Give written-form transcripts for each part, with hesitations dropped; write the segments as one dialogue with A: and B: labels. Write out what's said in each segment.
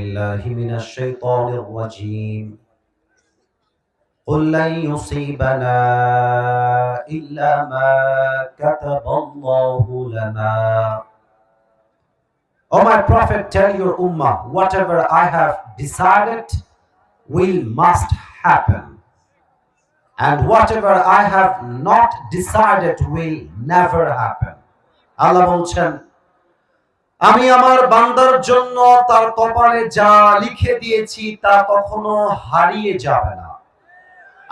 A: بالله من الشيطان الرجيم قل لن يصيبنا إلا ما كتب الله لنا. O my Prophet, tell your Ummah, whatever I have decided must happen. And whatever I have not decided will never happen. Allah বলছেন, আমি আমার বান্দার জন্য তার কপালে যা লিখে দিয়েছি তা কখনো হারিয়ে যাবে না।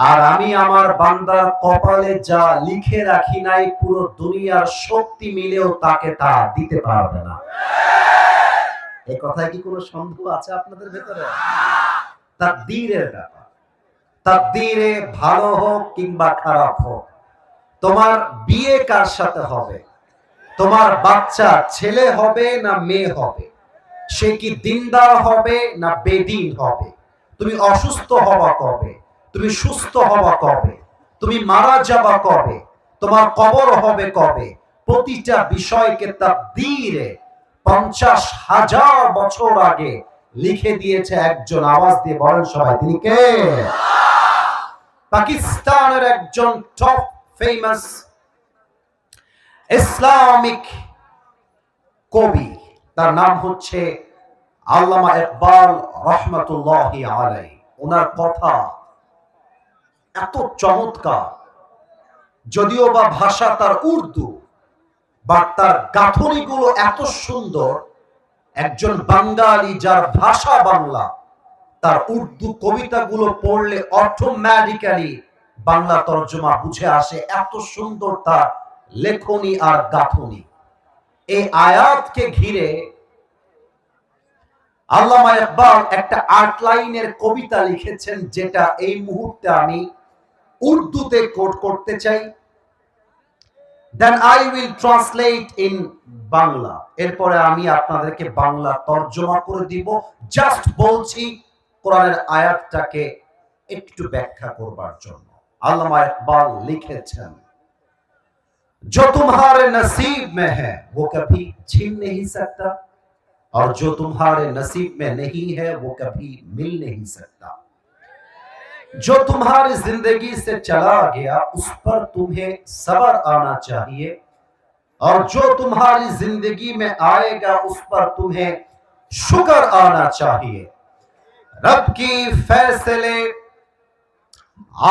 A: আর আমি আমার বান্দার কপালে যা লিখে রাখি নাই পুরো দুনিয়ার শক্তি মিলেও তাকে তা দিতে পারবে না। এই কথায় কি কোনো সন্দেহ আছে আপনাদের ভেতরে? তাকদীরের ব্যাপার। তাকদীরে ভালো হোক কিংবা খারাপ হোক, তোমার বিয়ে কার সাথে হবে, তোমার বাচ্চা ছেলে হবে না মেয়ে হবে, সে কি দিনদার হবে না বেদিন হবে, তুমি অসুস্থ হবা কবে, তুমি সুস্থ হবা কবে, তুমি মারা যাবা কবে, তোমার কবর হবে কবে, প্রতিটা বিষয়কে তাকদীরে 50,000 বছর আগে লিখে দিয়েছে একজন। আওয়াজ দিয়ে বলেন সবাই, তিনি কে? পাকিস্তানের একজন টপ ফেমাস ইসলামিক কবি, তার নাম হচ্ছে আল্লামা ইকবাল রহমাতুল্লাহি আলাইহি। ওনার কথা এত চমৎকার, যদিও বা ভাষা তার উর্দু, বাট তার গাঁথনিগুলো এত সুন্দর। একজন বাঙালি যার ভাষা বাংলা, তার উর্দু কবিতাগুলো পড়লে অটোমেটিক্যালি বাংলা তর্জমা বুঝে আসে, এত সুন্দর তার লেখনী আর গাঁথনি। এই আয়াতকে ঘিরে আল্লামা ইকবাল একটা 8 লাইনের কবিতা লিখেছেন, যেটা এই মুহূর্তে আমি উর্দুতে কোট করতে চাই। Then I will translate in Bangla. এরপরে আমি আপনাদেরকে বাংলা তর্জমা করে দিব। জাস্ট বলছি কোরআনের আয়াতটাকে একটু ব্যাখ্যা করবার জন্য। আল্লামা ইকবাল লিখেছেন, जो तुम्हारे नसीब में है वो कभी छीन नहीं सकता, और जो तुम्हारे नसीब में नहीं है वो कभी मिल नहीं सकता। जो तुम्हारी जिंदगी से चला गया उस पर तुम्हें सब्र आना चाहिए, और जो तुम्हारी जिंदगी में आएगा उस पर तुम्हें शुक्र आना चाहिए। रब की फैसले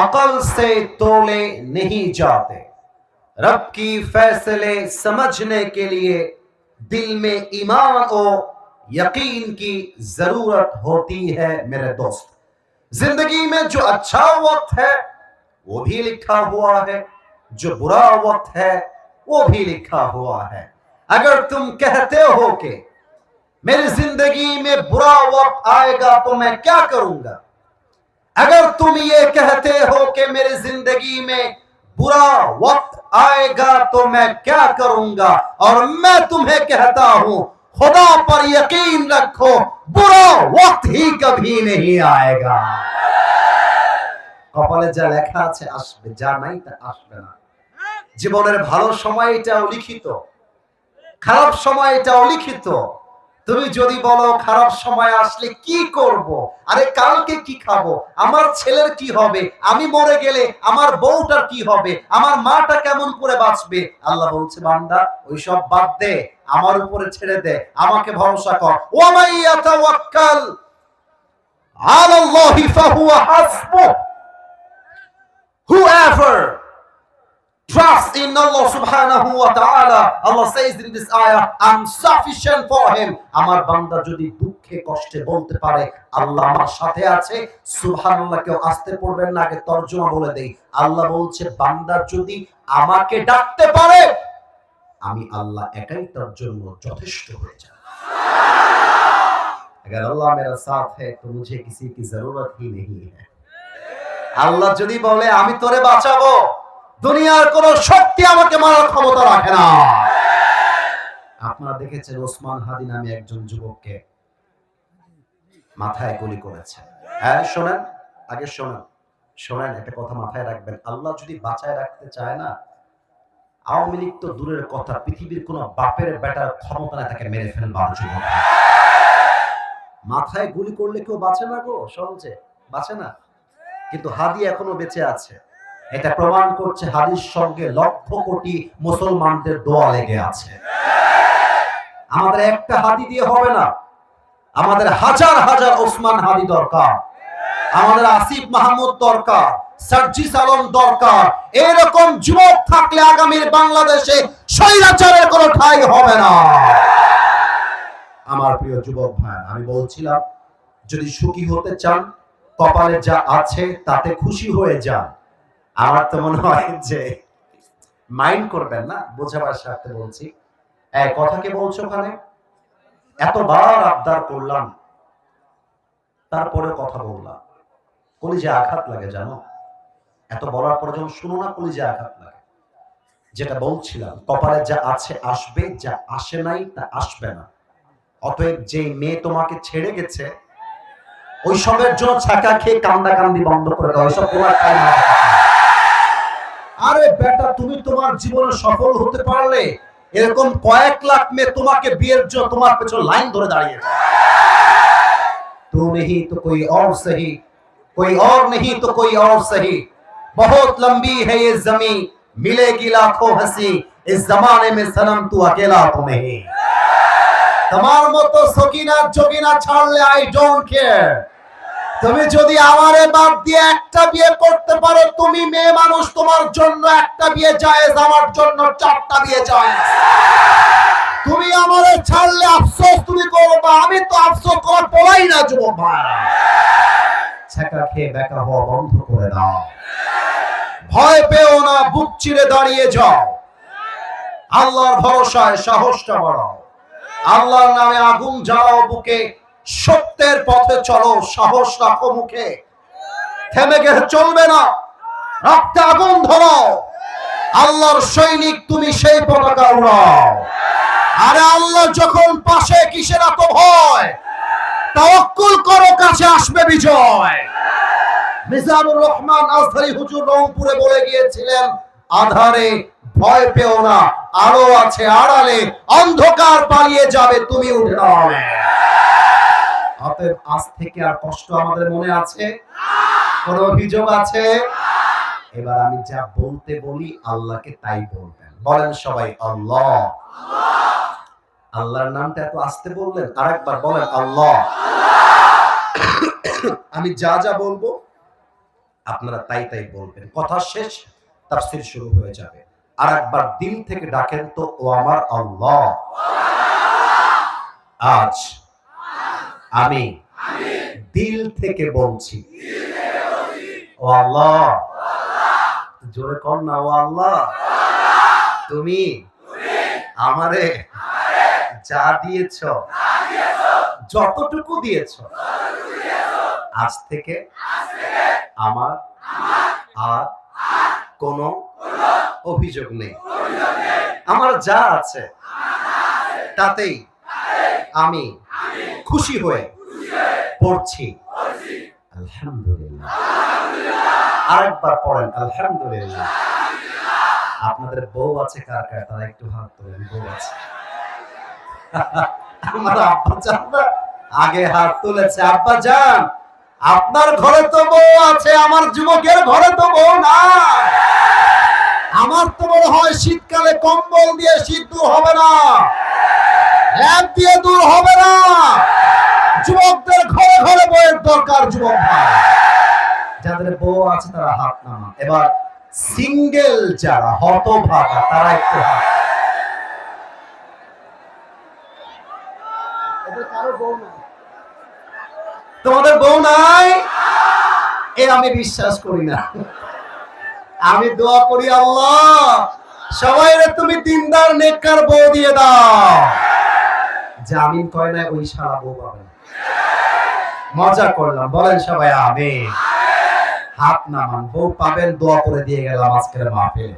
A: अकल से तोले नहीं जाते, रब की फैसले समझने के लिए दिल में ईमान और यकीन की जरूरत होती है मेरे दोस्त। जिंदगी में जो अच्छा वक्त है वो भी लिखा हुआ है, जो बुरा वक्त है वो भी लिखा हुआ है। अगर तुम कहते हो कि मेरी जिंदगी में बुरा वक्त आएगा तो मैं क्या करूंगा, अगर तुम ये कहते हो कि मेरी जिंदगी में बुरा वक्त आएगा तो मैं क्या करूंगा, और मैं तुम्हें कहता हूं खुदा पर यकीन रखो बुरा वक्त ही कभी नहीं आएगा। কপালে যা লেখা আছে আসবে, যা নাই তা আসবে না। জীবনের ভালো সময়টাও লিখিত, খারাপ সময়টাও লিখিত। তুমি যদি বলো খারাপ সময় আসলে কি করব, আরে কালকে কি খাবো, আমার ছেলের কি হবে, আমি মরে গেলে আমার বউটার কি হবে, আমার মাটা কেমন করে বাঁচবে, আল্লাহ বলছে বান্দা ওইসব বাদ দে, আমার উপরে ছেড়ে দে, আমাকে ভরসা কর। ওয়া মান ইয়াতাওয়াক্কাল আলাল্লাহি ফাহুয়া হাসবুহ। Whoever trust in Allah subhanahu wa ta'ala, Allah says in this ayah, I'm sufficient for him. আমার বান্দা যদি দুঃখে কষ্টে বলতে পারে আল্লাহ আমার সাথে আছে, সুবহানাল্লাহ কেউ আসতে পড়বেন না, আগে তরজমা বলে দেই। আল্লাহ বলছে বান্দা যদি আমাকে ডাকতে পারে আমি আল্লাহ একাই তার জন্য যথেষ্ট হয়ে যাব। अगर अल्लाह मेरा साथ है तो मुझे किसी की जरूरत ही नहीं है। আল্লাহ যদি বলে আমি তোরে বাঁচাবো, দুনিয়ার কোন শক্তি আমাকে মারার ক্ষমতা রাখে না। আপনারা দেখেছেন ওসমান হাদি নামে একজন যুবককে মাথায় গুলি করেছে। হ্যাঁ শোনেন, আগে শোনেন একটা কথা মাথায় রাখবেন, আল্লাহ যদি বাঁচায় রাখতে চায় না, আওয়ামী লীগ তো দূরের কথা, পৃথিবীর কোন বাপের বেটার ক্ষমতা না তাকে মেরে ফেলবার জন্য। মাথায় গুলি করলে কেউ বাঁচে না গো, সহজে বাঁচে না, কিন্তু হাদি এখনো বেঁচে আছে। এটা প্রমাণ করছে হাদির সঙ্গে লক্ষ কোটি মুসলমানদের দোয়া লেগে আছে। আমাদের একটা হাদি দিয়ে হবে না, আমাদের হাজার হাজার ওসমান হাদি দরকার, আমাদের আসিফ মাহমুদ দরকার, সার্জিস আলম দরকার। এরকম যুবক থাকলে আগামীর বাংলাদেশে স্বৈরাচারের কোনো ঠাঁই হবে না। আমার প্রিয় যুবক ভাই, আমি বলছিলাম যদি সুখী হতে চান কপালে যা আছে তাতে খুশি হয়ে যান। আমার তো মনে হয় যে মাইন্ড করবেন না, বোঝাবার স্বার্থে বলছি। এই কথা কে বলছো ওখানে? এতবার আবদার করলাম, তারপরে কথা বললাম, কলিজে আঘাত লাগে জানো। এত বলার পরে যখন শুনো না, কলিজে আঘাত লাগে। যেটা বলছিলাম, কপালে যা আছে আসবে, যা আসে নাই তা আসবে না। অতএব যে মেয়ে তোমাকে ছেড়ে গেছে ওই সবের জন্য ছাকা খেয়ে কান্দাকান্দি বন্ধ করে দাও। এসব তোমার টাইম না। আরে বেটা, তুমি তোমার জীবনে সফল হতে পারলে এরকম কয়েক লাখ মেয়ে তোমাকে বিয়ের জন্য তোমার পেছনে লাইন ধরে দাঁড়িয়ে যায়। तू नहीं तो कोई और सही, कोई और नहीं तो कोई और सही, बहुत लंबी है ये जमीन, मिलेगी लाखों हंसी, इस जमाने में सनम तू अकेला तो नहीं। তোমার মতো সকিনা জগিনা ছাড়লে আই ডোন্ট কেয়ার। তুমি যদি আমারে বাদ দিয়ে একটা বিয়ে করতে পারো, তুমি মেয়ে মানুষ, তোমার জন্য একটা বিয়ে জায়েজ, আমার জন্য চারটা বিয়ে জায়েজ। তুমি আমারে ছাড়লে আফসোস তুমি করবা, আমি তো আফসোস করার পড়াই না যুবক ভাইরা। ছাকা খেয়ে বেকা হওয়া বন্ধ করে দাও, ভয় পেও না, বুক চিরে দাঁড়িয়ে যাও, আল্লাহর ভরসায় সাহসটা বাড়াও, আল্লাহর নামে আগুন জ্বালাও বুকে, সত্যের পথে চলো, সাহস রাখো মুখে, থেমে গেলে চলবে না, রক্তে আগুন ধরাও, আল্লাহর সৈনিক তুমি, সেই পতাকা উড়াও। আরে আল্লাহ যখন পাশে, কিসের এত ভয়? তাওয়াক্কুল করো, কাছে আসবে বিজয়। মিজানুর রহমান আজহারী হুজুর রংপুরে বলে গিয়েছিলেন, আধারে ভয় পেও না, আলো আছে আড়ালে, অন্ধকার পালিয়ে যাবে, তুমি উঠে দাঁড়াবে। অতএব আজ থেকে আর কষ্ট আমাদের মনে আছে? কোন অভিযোগ আছে? এবার আমি যা বলতে বলি আল্লাহকে তাই বলবেন। বলেন সবাই আল্লাহ। আল্লাহর নামটা এত আস্তে বললেন, আরেকবার বলেন আল্লাহ। আমি যা যা বলবো আপনারা তাই তাই বলবেন। কথা শেষ, তাফসীর শুরু হয়ে যাবে। আরেকবার দিল থেকে ডাকেন তো, ও আমার আল্লাহ। আজ আমি দিল থেকে বলছি, ও আল্লাহ। জোরে কর না, ও আল্লাহ, তুমি আমারে যা দিয়েছ, যতটুকু দিয়েছ, আজ থেকে আমার আর কোনো অভিযোগ নেই। আমার যা আছে তাতেই আমি খুশি হয়ে পড়ছি আলহামদুলিল্লাহ। আরেকবার পড়েন আলহামদুলিল্লাহ। আপনাদের বউ আছে কার কার? তারা একটু হাত তোলেন। বউ আছে? আমার আব্বা জান আগে হাত তুলেছে। আব্বা জান, আপনার ঘরে তো বউ আছে, আমার যুবকের ঘরে তো বউ না। আমার তো মনে হয় শীতকালে কম্বল দিয়ে শীত দূর হবে না, ল্যাম্প দিয়ে দূর হবে না। যুবকদের ঘরে ঘরে বউয়ের দরকার। যুবক ভাই যাদের বউ আছে তারা হাত নামান। এবার সিঙ্গেল যারা হতভাগা তারা একটু হাত। তোমাদের বউ নাই? এ আমি বিশ্বাস করি না। আমি দোয়া করি, আল্লাহ সবাইরে তুমি দিনদার নেককার বউ দিয়ে দাও। জামিন কয় না ওই সারা বউ পাবেন। মজা করলাম, বলেন সবাই আমিন। হাত নামান, বউ পাবেন, দোয়া করে দিয়ে গেলাম আজকের মাহফিলে।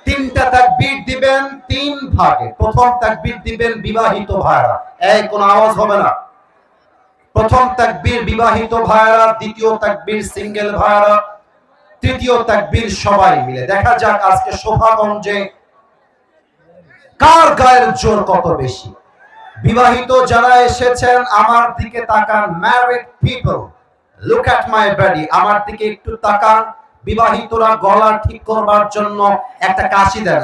A: তিনটা তাকবীর দিবেন তিন ভাগে। প্রথম তাকবীর দিবেন বিবাহিত ভাইরা, এই কোন আওয়াজ হবে না। প্রথম তাকবীর বিবাহিত ভাইরা, দ্বিতীয় তাকবীর সিঙ্গেল ভাইরা, তৃতীয় তাকবীর সবাই মিলে। দেখা যাক আজকে শোভাগঞ্জে কার গায়ের জোর কত বেশি। বিবাহিত যারা এসেছেন আমার দিকে তাকান। Married people, look at my body, আমার দিকে একটু তাকান। বিবাহিতরা গলা ঠিক করবার জন্য একটা কাশি দেন।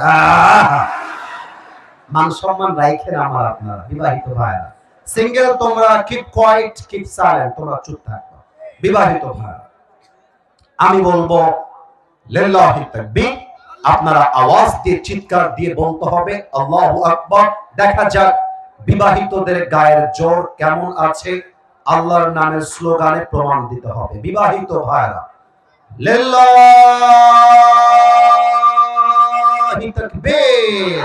A: মান সম্মান রাখেন আমার আপনারা বিবাহিত ভাইরা। সিঙ্গেল তোমরা কিপ কোয়াইট, কিপ সাইলেন্ট, তোমরা চুপ থাকো। বিবাহিত ভাইরা আমি বলবো লিল্লাহি তাকবীর, আপনারা আওয়াজ দিয়ে চিৎকার দিয়ে বলতে হবে আল্লাহু আকবার। দেখা যাক বিবাহিতদের গায়ের জোর কেমন আছে। আল্লাহর নামের স্লোগানে প্রমাণ দিতে হবে। বিবাহিত ভাইরা লিল্লাহি তাকবীর।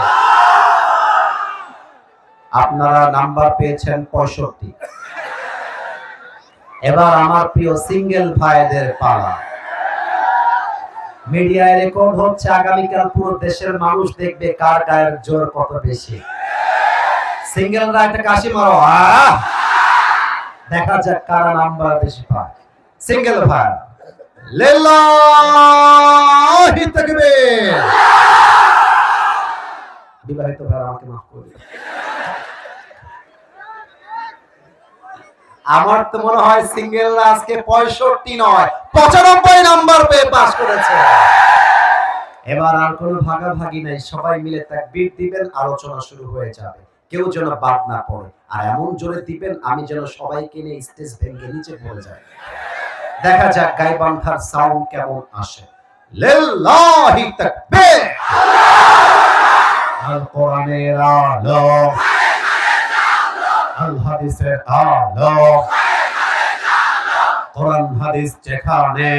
A: আপনারা নাম্বার পেয়েছেন 65। এবার আমার প্রিয় সিঙ্গেল ভাইদের পালা। মিডিয়ায় রেকর্ড হচ্ছে, আগামীকাল পুরো দেশের মানুষ দেখবে কার গায়ের জোর কত বেশি। সিঙ্গেলরা একটা কাশি মারো, দেখা যাক কারা নাম্বার বেশি পায়। সিঙ্গেল ভাই লিল্লাহি তাকবীর। বিবাহিত ভাই আমাকে মাফ করে দিন। আমার তো মনে হয় সিঙ্গেলরা আজকে 65 নয় 95 নাম্বার পেয়ে পাস করেছে। এবার আর কোনো ভাগাভাগি নাই, সবাই মিলে তাকবীর দিবেন, আলোচনা শুরু হয়ে যাবে। কেউ যেন বাদ না পড়ে, আর এমন জোরে দিবেন আমি যেন সবাইকে নিয়ে স্টেজ ভেঙে নিচে পড়ে যাই। দেখা যাক গায়বান্ধার সাউন্ড কেমন আসে। লিল্লাহি তাকবীর। আল কোরআনের আলো, আল হাদিসের আলো, কোরআন হাদিস যেখানে,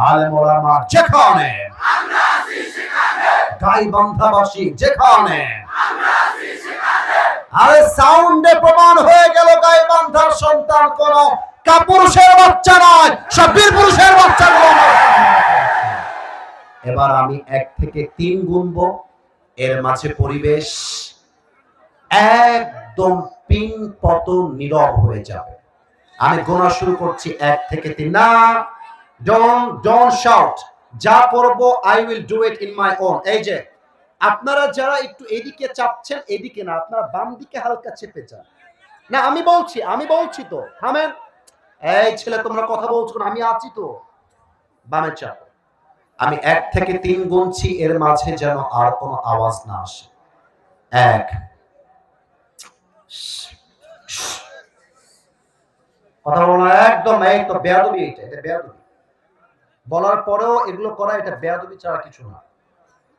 A: আলেম ওলামা যেখানে, গাইবান্ধাবাসী যেখানে, আরে সাউন্ডে প্রমাণ হয়ে গেল গাইবান্ধার সন্তান কোন কাপুরুষের বাচ্চা নয়, সব বীর পুরুষের বাচ্চা। এবার আমি 1 থেকে 3 গুনবো, এর মাঝে পরিবেশ একদম পিন পতন নীরব হয়ে যাবে। আমি গোনা শুরু করছি 1 থেকে 3। না, ডোন্ট শাউট। যা করব I will do it in my own. এই যে আপনারা যারা একটু এদিকে চাপছেন, এদিকে না, আপনারা বাম দিকে হালকা চেপে যান। না আমি বলছি তো থামেন। এই ছেলে তোমরা কথা বলছো না, আমি আছি তো। বামে চাপ। আমি 1 থেকে 3 গুনছি, এর মাঝে যেন আর কোনো আওয়াজ না আসে। 1, কথা বলো না একদম। এই তো বেয়াদবি, এটা বেয়াদবি। বলার পরেও এগুলো করা, এটা বেয়াদবি ছাড়া কিছু না।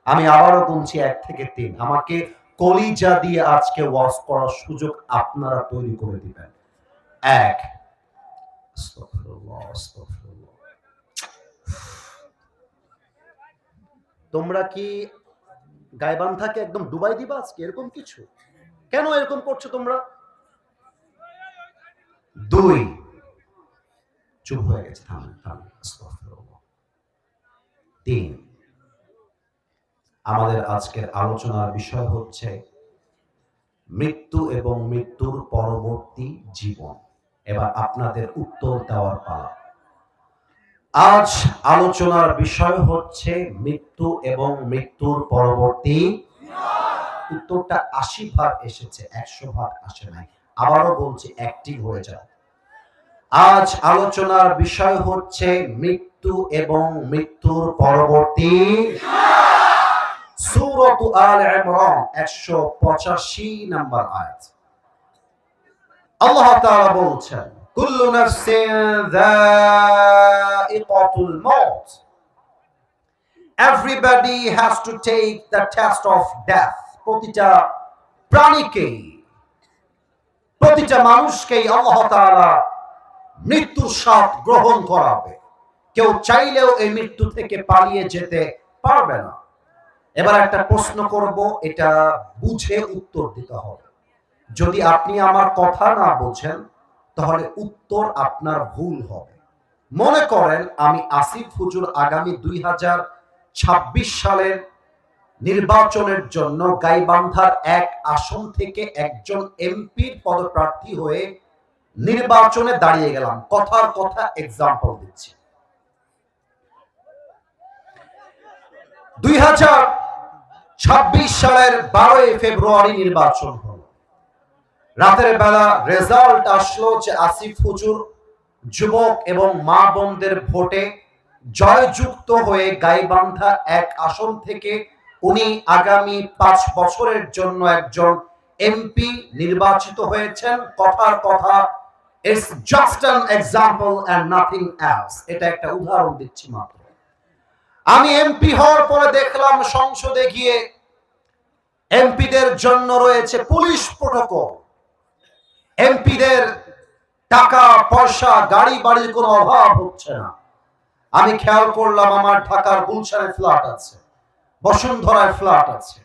A: আমি আবারও গুনছি 1 থেকে 3। আমাকে কলিজা দিয়ে আজকে ওয়াজ করার সুযোগ আপনারা তৈরি করে দিবেন। 1, আস্তাগফিরুল্লাহ, আস্তাগফিরুল্লাহ। তোমরা কি গায়বান্ধাকে একদম ডুবাই দিবা আজকে? এরকম কিছু কেন এরকম করছো তোমরা? 2, চুপ হয়ে গেছে, থামেন। আস্তাগফিরুল্লাহ। 3, আমাদের আজকের আলোচনার বিষয় হচ্ছে মৃত্যু এবং মৃত্যুর পরবর্তী জীবন। এবার আপনাদের উত্তর দেওয়ার পালা। আজ আলোচনার বিষয় হচ্ছে মৃত্যু এবং মৃত্যুর পরবর্তী। উত্তরটা 80 ভাগ এসেছে, 100 ভাগ আসে নাই। আবারও বলছি, অ্যাক্টিভ হয়ে যাও। আজ আলোচনার বিষয় হচ্ছে মৃত্যু এবং মৃত্যুর পরবর্তী। সূরাত আল ইমরান 185 নম্বর আয়াত। আল্লাহ তাআলা বলছেন, কুল্লু নাফসিন যায়িকাতুল মাউত। Everybody has to take the test of death. প্রতিটা প্রাণীকে, প্রতিটা মানুষকেই আল্লাহ তাআলা মৃত্যুর স্বাদ গ্রহণ করাবে। কেউ চাইলেও এই মৃত্যু থেকে পালিয়ে যেতে পারবে না। এবার একটা প্রশ্ন করব, এটা বুঝে উত্তর দিতে হবে। যদি আপনি আমার কথা না বোঝেন তাহলে উত্তর আপনার ভুল হবে। মনে করেন আমি আসিফ হুজুর আগামী 2026 সালের নির্বাচনের জন্য গাইবান্ধার 1 আসন থেকে একজন এমপির পদপ্রার্থী হয়ে নির্বাচনে দাঁড়িয়ে গেলাম। কথার কথা এক্সাম্পল দিচ্ছি। 2026 26 সালের 12 ফেব্রুয়ারি নির্বাচন হলো। রাতের বেলা রেজাল্ট আসলো যে আসিফ হুজুর যুবক এবং মা বোনদের ভোটে জয়যুক্ত হয়ে গাইবান্ধা 1 আসন থেকে উনি আগামী 5 বছরের জন্য একজন এমপি নির্বাচিত হয়েছেন। কথার কথা, it's just an example and nothing else. এটা একটা উদাহরণ দিচ্ছি মাত্র। আমি এমপি হওয়ার পরে দেখলাম সংসদে গিয়ে এমপিদের জন্য রয়েছে পুলিশ প্রটোকল। এমপিদের টাকা পয়সা গাড়ি বাড়ির কোনো অভাব হচ্ছে না। আমি খেয়াল করলাম আমার ঢাকার গুলশানে ফ্ল্যাট আছে, বসুন্ধরায় ফ্ল্যাট আছে,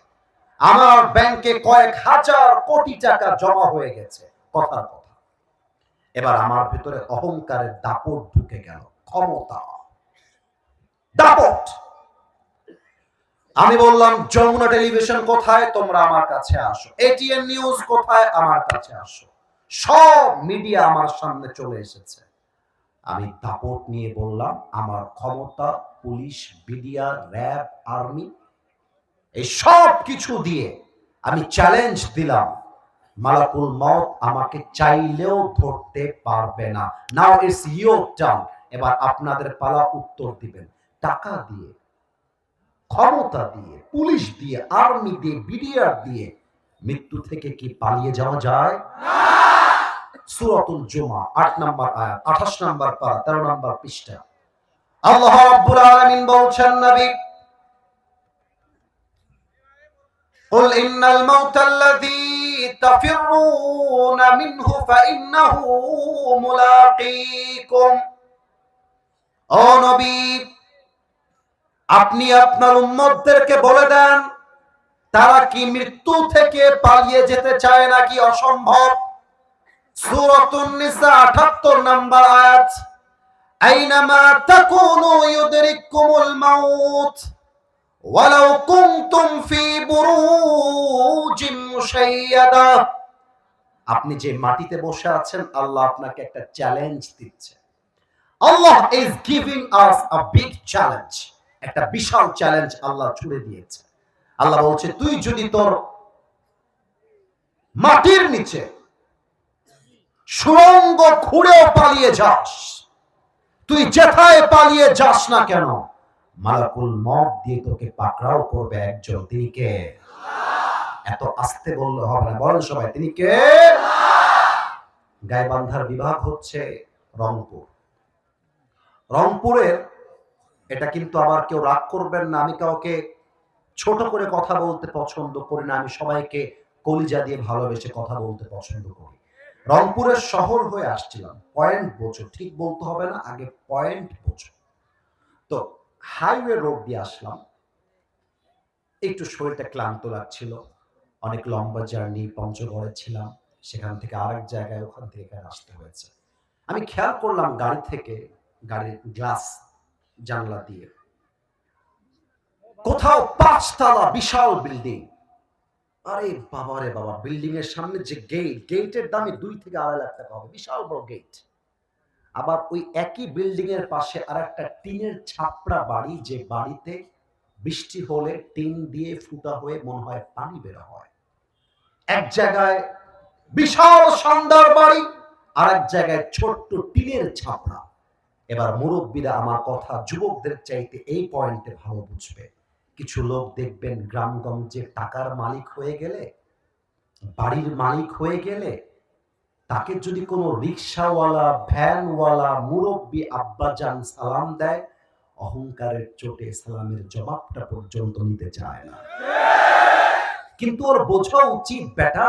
A: আমার ব্যাংকে কয়েক হাজার কোটি টাকা জমা হয়ে গেছে। কথার কথা, এবার আমার ভিতরে অহংকারের দাপট ঢুকে গেল, ক্ষমতা দাপট। আমি বললাম যমুনা টেলিভিশন কোথায়, তোমরা আমার কাছে আসো। এটিএন নিউজ কোথায়, আমার কাছে আসো। সব মিডিয়া আমার সামনে চলে এসেছে। আমি দাপট নিয়ে বললাম আমার ক্ষমতা, পুলিশ, বিডিআর, র্যাব, আর্মি, এই সব কিছু দিয়ে আমি চ্যালেঞ্জ দিলাম, মালাকুল মউত আমাকে চাইলেও ধরতে পারবে না। Now it's your turn. এবার আপনাদের পালা উত্তর দিবেন। টাকা দিয়ে, ক্ষমতা দিয়ে, পুলিশ দিয়ে, আর্মি দিয়ে, বিডিআর দিয়ে মৃত্যু থেকে কি পালিয়ে যাওয়া যায়? সূরাতুল জুমা 8 নম্বর আয়াত, 28 নম্বর পারা, 13 নম্বর পৃষ্ঠা। আল্লাহ রাব্বুল আলামিন বলছেন, নবী قل إن الموت الذي تفرون منه فإنه ملاقيكم। ও নবী, আপনি আপনার উম্মতদেরকে বলে দেন তারা কি মৃত্যু থেকে পালিয়ে যেতে চায় নাকি অসম্ভব। সূরাতুন নিসা 78 নম্বর আয়াত, আইনামা তাকুনু ইউদরিকুমুল মাউত ওয়ালাউ কুনতুম ফি বুরুজিন মুশাইয়াদা। আপনি যে মাটিতে বসে আছেন, আল্লাহ আপনাকে একটা চ্যালেঞ্জ দিচ্ছে। Allah is giving us a big challenge. একটা বিশাল চ্যালেঞ্জ আল্লাহ ছুড়ে দিয়েছে। আল্লাহ বলছে, তুই যদি তোর মাটির নিচে সুড়ঙ্গ খুঁড়েও পালিয়ে যাস, তুই যেথায় পালিয়ে যাস না কেন, মালাকুল মউত দিয়ে তোকে পাকড়াও করবে একজন। তিনি কে? এত আস্তে বললে হবে না, বলেন সবাই, তিনি কে? গাইবান্ধার বিভাগ হচ্ছে রংপুর। রংপুরের, এটা কিন্তু আবার কেউ রাগ করবেন না, আমি কাউকে ছোট করে কথা বলতে পছন্দ করি না। আমি সবাইকে কলিজা দিয়ে ভালোবেসে কথা বলতে পছন্দ করি। রংপুরের শহর হয়ে আসছিলাম, পয়েন্ট বোঝো, ঠিক বলতে হবে না, আগে পয়েন্ট বোঝো। তো হাইওয়ে রোড দিয়ে আসলাম, একটু শরীরটা ক্লান্ত লাগছিল, অনেক লম্বা জার্নি। পঞ্চগড়ে ছিলাম, সেখান থেকে আরেক জায়গায়, ওখান থেকে এখানে আসতে হয়েছে। আমি খেয়াল করলাম গাড়ি থেকে, গাড়ির গ্লাস জানলা দিয়ে কোথাও 5 তলা বিশাল বিল্ডিং। আরে বাবা রে বাবা, বিল্ডিং এর সামনে যে গেট, গেটের দামই 2 থেকে 2.5 লাখ টাকা হবে, বিশাল বড় গেট। আবার ওই একই বিল্ডিং এর পাশে আরেকটা টিনের ছাপড়া বাড়ি, যে বাড়িতে বৃষ্টি হলে টিন দিয়ে ফুটা হয়ে মনে হয় পানি বের হয়। এক জায়গায় বিশাল শানদার বাড়ি, আর এক জায়গায় ছোট্ট টিনের ছাপড়া। এবার মুরব্বীরা আমার কথা যুবকদের চাইতে এই পয়েন্টে ভালো বুঝবে। কিছু লোক দেখবেন গ্রামগঞ্জে টাকার মালিক হয়ে গেলে, বাড়ির মালিক হয়ে গেলে, তাকে যদি কোনো রিক্সাওয়ালা, ভ্যানওয়ালা, মুরব্বী আব্বাজান সালাম দেয়, অহংকারের চোটে সালামের জবাবটা পর্যন্ত নিতে চায় না। কিন্তু ওর বোঝা উচিত, বেটা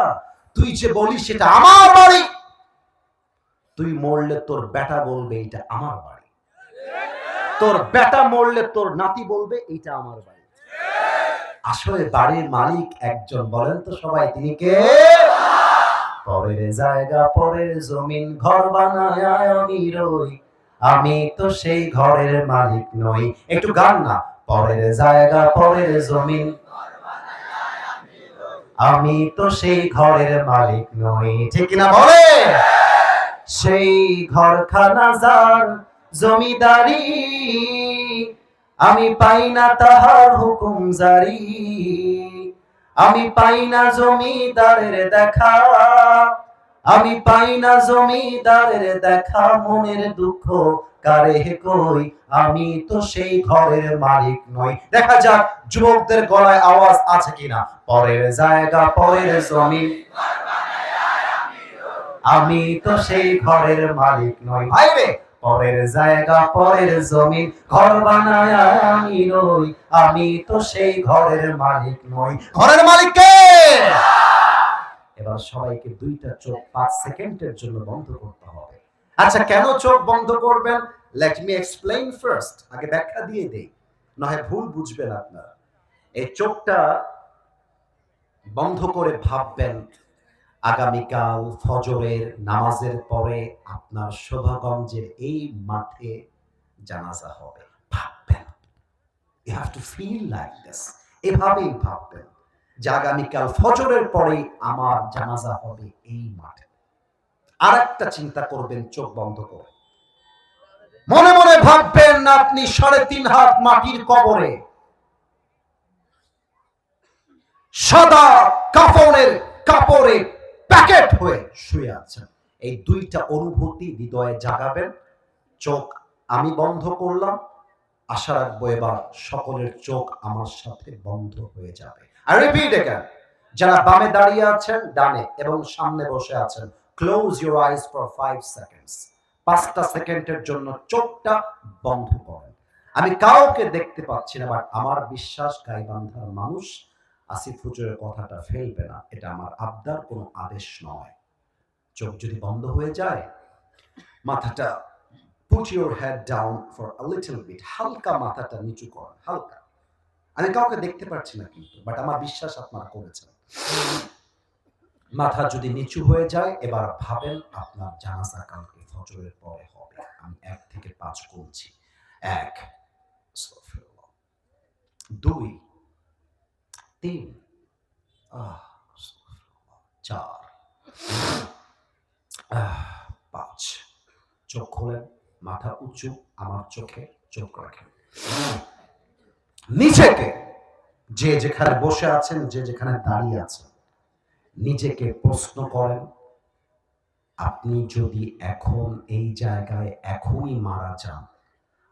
A: তুই যে বলিস সেটা আমার বাড়ি, তুই মরলে তোর বেটা বলবে এটা আমার বাড়ি, তোর বেটা মরলে তোর নাতি বলবে এটা আমার বাড়ি। আসলে বাড়ির মালিক একজন, বলেন তো সবাই, তিনি কে? পরের জায়গা, পরের জমিন, ঘর বানায় আমি রই, আমি তো সেই ঘরের মালিক নই। একটু গান না, পরের জায়গা, পরের জমিন, আমি তো সেই ঘরের মালিক নই। ঠিক না বলে? সেই ঘরখানা যার জমিদারি, আমি পাই না তাহার হুকুম জারি। আমি পাই না জমিদারের দেখা, আমি পাই না জমিদারের দেখা, মনের দুঃখ কারে কই, আমি তো সেই ঘরের মালিক নই। দেখা যাক যুবকদের গলায় আওয়াজ আছে কিনা। পরের জায়গা পরের জমি, আমি তো সেই ঘরের মালিক নই। ভাইরে পরের জায়গা পরের জমি, ঘর বানায় আমি রই, আমি তো সেই ঘরের মালিক নই। ঘরের মালিক কে? এবার সবাইকে দুইটা চোখ 5 সেকেন্ডের জন্য বন্ধ করতে হবে। আচ্ছা, কেন চোখ বন্ধ করবেন? Let me explain first. আগে ব্যাখ্যা দিয়ে দেই, নয় ভুল বুঝবেন আপনারা। এই চোখটা বন্ধ করে ভাববেন, আগামীকাল ফজরের নামাজের পরে আপনার শোভাগঞ্জের এই মাঠে জানাজা হবে। ভাববেন, you have to feel like this. এভাবেই ভাববেন যে আগামীকাল ফজরের পরে আমার জানাজা হবে এই মাঠে। আর একটা চিন্তা করবেন চোখ বন্ধ করে, মনে মনে ভাববেন আপনি 3.5 হাত মাটির কবরে সাদা কাফনের কাপড়ে প্যাকেট হয়ে শুয়ে আছেন। এই দুইটা অনুভূতি হৃদয়ে জাগাবেন। চোখ আমি বন্ধ করলাম, আশা রাখবো এবার সকলের চোখ আমার সাথে বন্ধ হয়ে যাবে। I repeat again, যারা বামে দাঁড়িয়ে আছেন, ডানে এবং সামনে বসে আছেন, close your eyes for 5 seconds. 5টা সেকেন্ডের জন্য চোখটা বন্ধ করেন। আমি কাউকে দেখতে পাচ্ছি না, বাট আমার বিশ্বাস গাইবান্ধার মানুষ আসিফ হুজুরের কথাটা ফেলবে না। এটা আমার আবদার, কোনো আদেশ নয়। চোখ যদি বন্ধ হয়ে যায়, মাথাটা put your head down for a little bit, হালকা মাথাটা নিচু করেন, হালকা। আমি কাউকে দেখতে পাচ্ছি না কিন্তু, বাট আমার বিশ্বাস আপনারা করেছেন। মাথা যদি নিচু হয়ে যায়, এবার ভাবেন আপনার জানাজা কালকে ফজরের পরে হবে। আমি 1 থেকে 5 গুনছি। 1, 2, 3, 4, 5। চোখ খোলেন, মাথা উঁচু, আমার চোখে চোখ রাখেন। নিজেকে, যে যেখানে বসে আছেন, যে যেখানে দাঁড়িয়ে আছেন, নিজেকে প্রশ্ন করেন, আপনি যদি এখন এই জায়গায় এখনই মারা যান,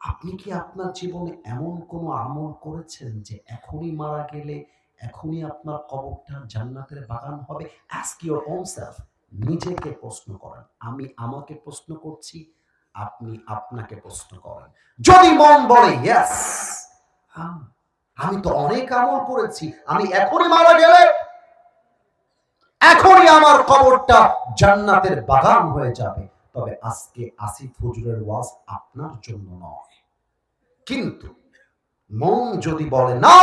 A: আপনি কি আপনার জীবনে এমন কোনো আমল করেছেন যে এখনই মারা গেলে এখনই আপনার কবরটা জান্নাতের বাগান হবে? Ask your own self. নিজেকে প্রশ্ন করেন। আমি আমাকে প্রশ্ন করছি, আপনি আপনাকে প্রশ্ন করেন। যদি মন বলে ইয়েস, আমি তো অনেক আমল করেছি, আমি এখনই মারা গেলে এখনই আমার কবরটা জান্নাতের বাগান হয়ে যাবে, তবে আজকে আসিফ হুজুরের ওয়াজ আপনার জন্য নয়। কিন্তু মন যদি বলে না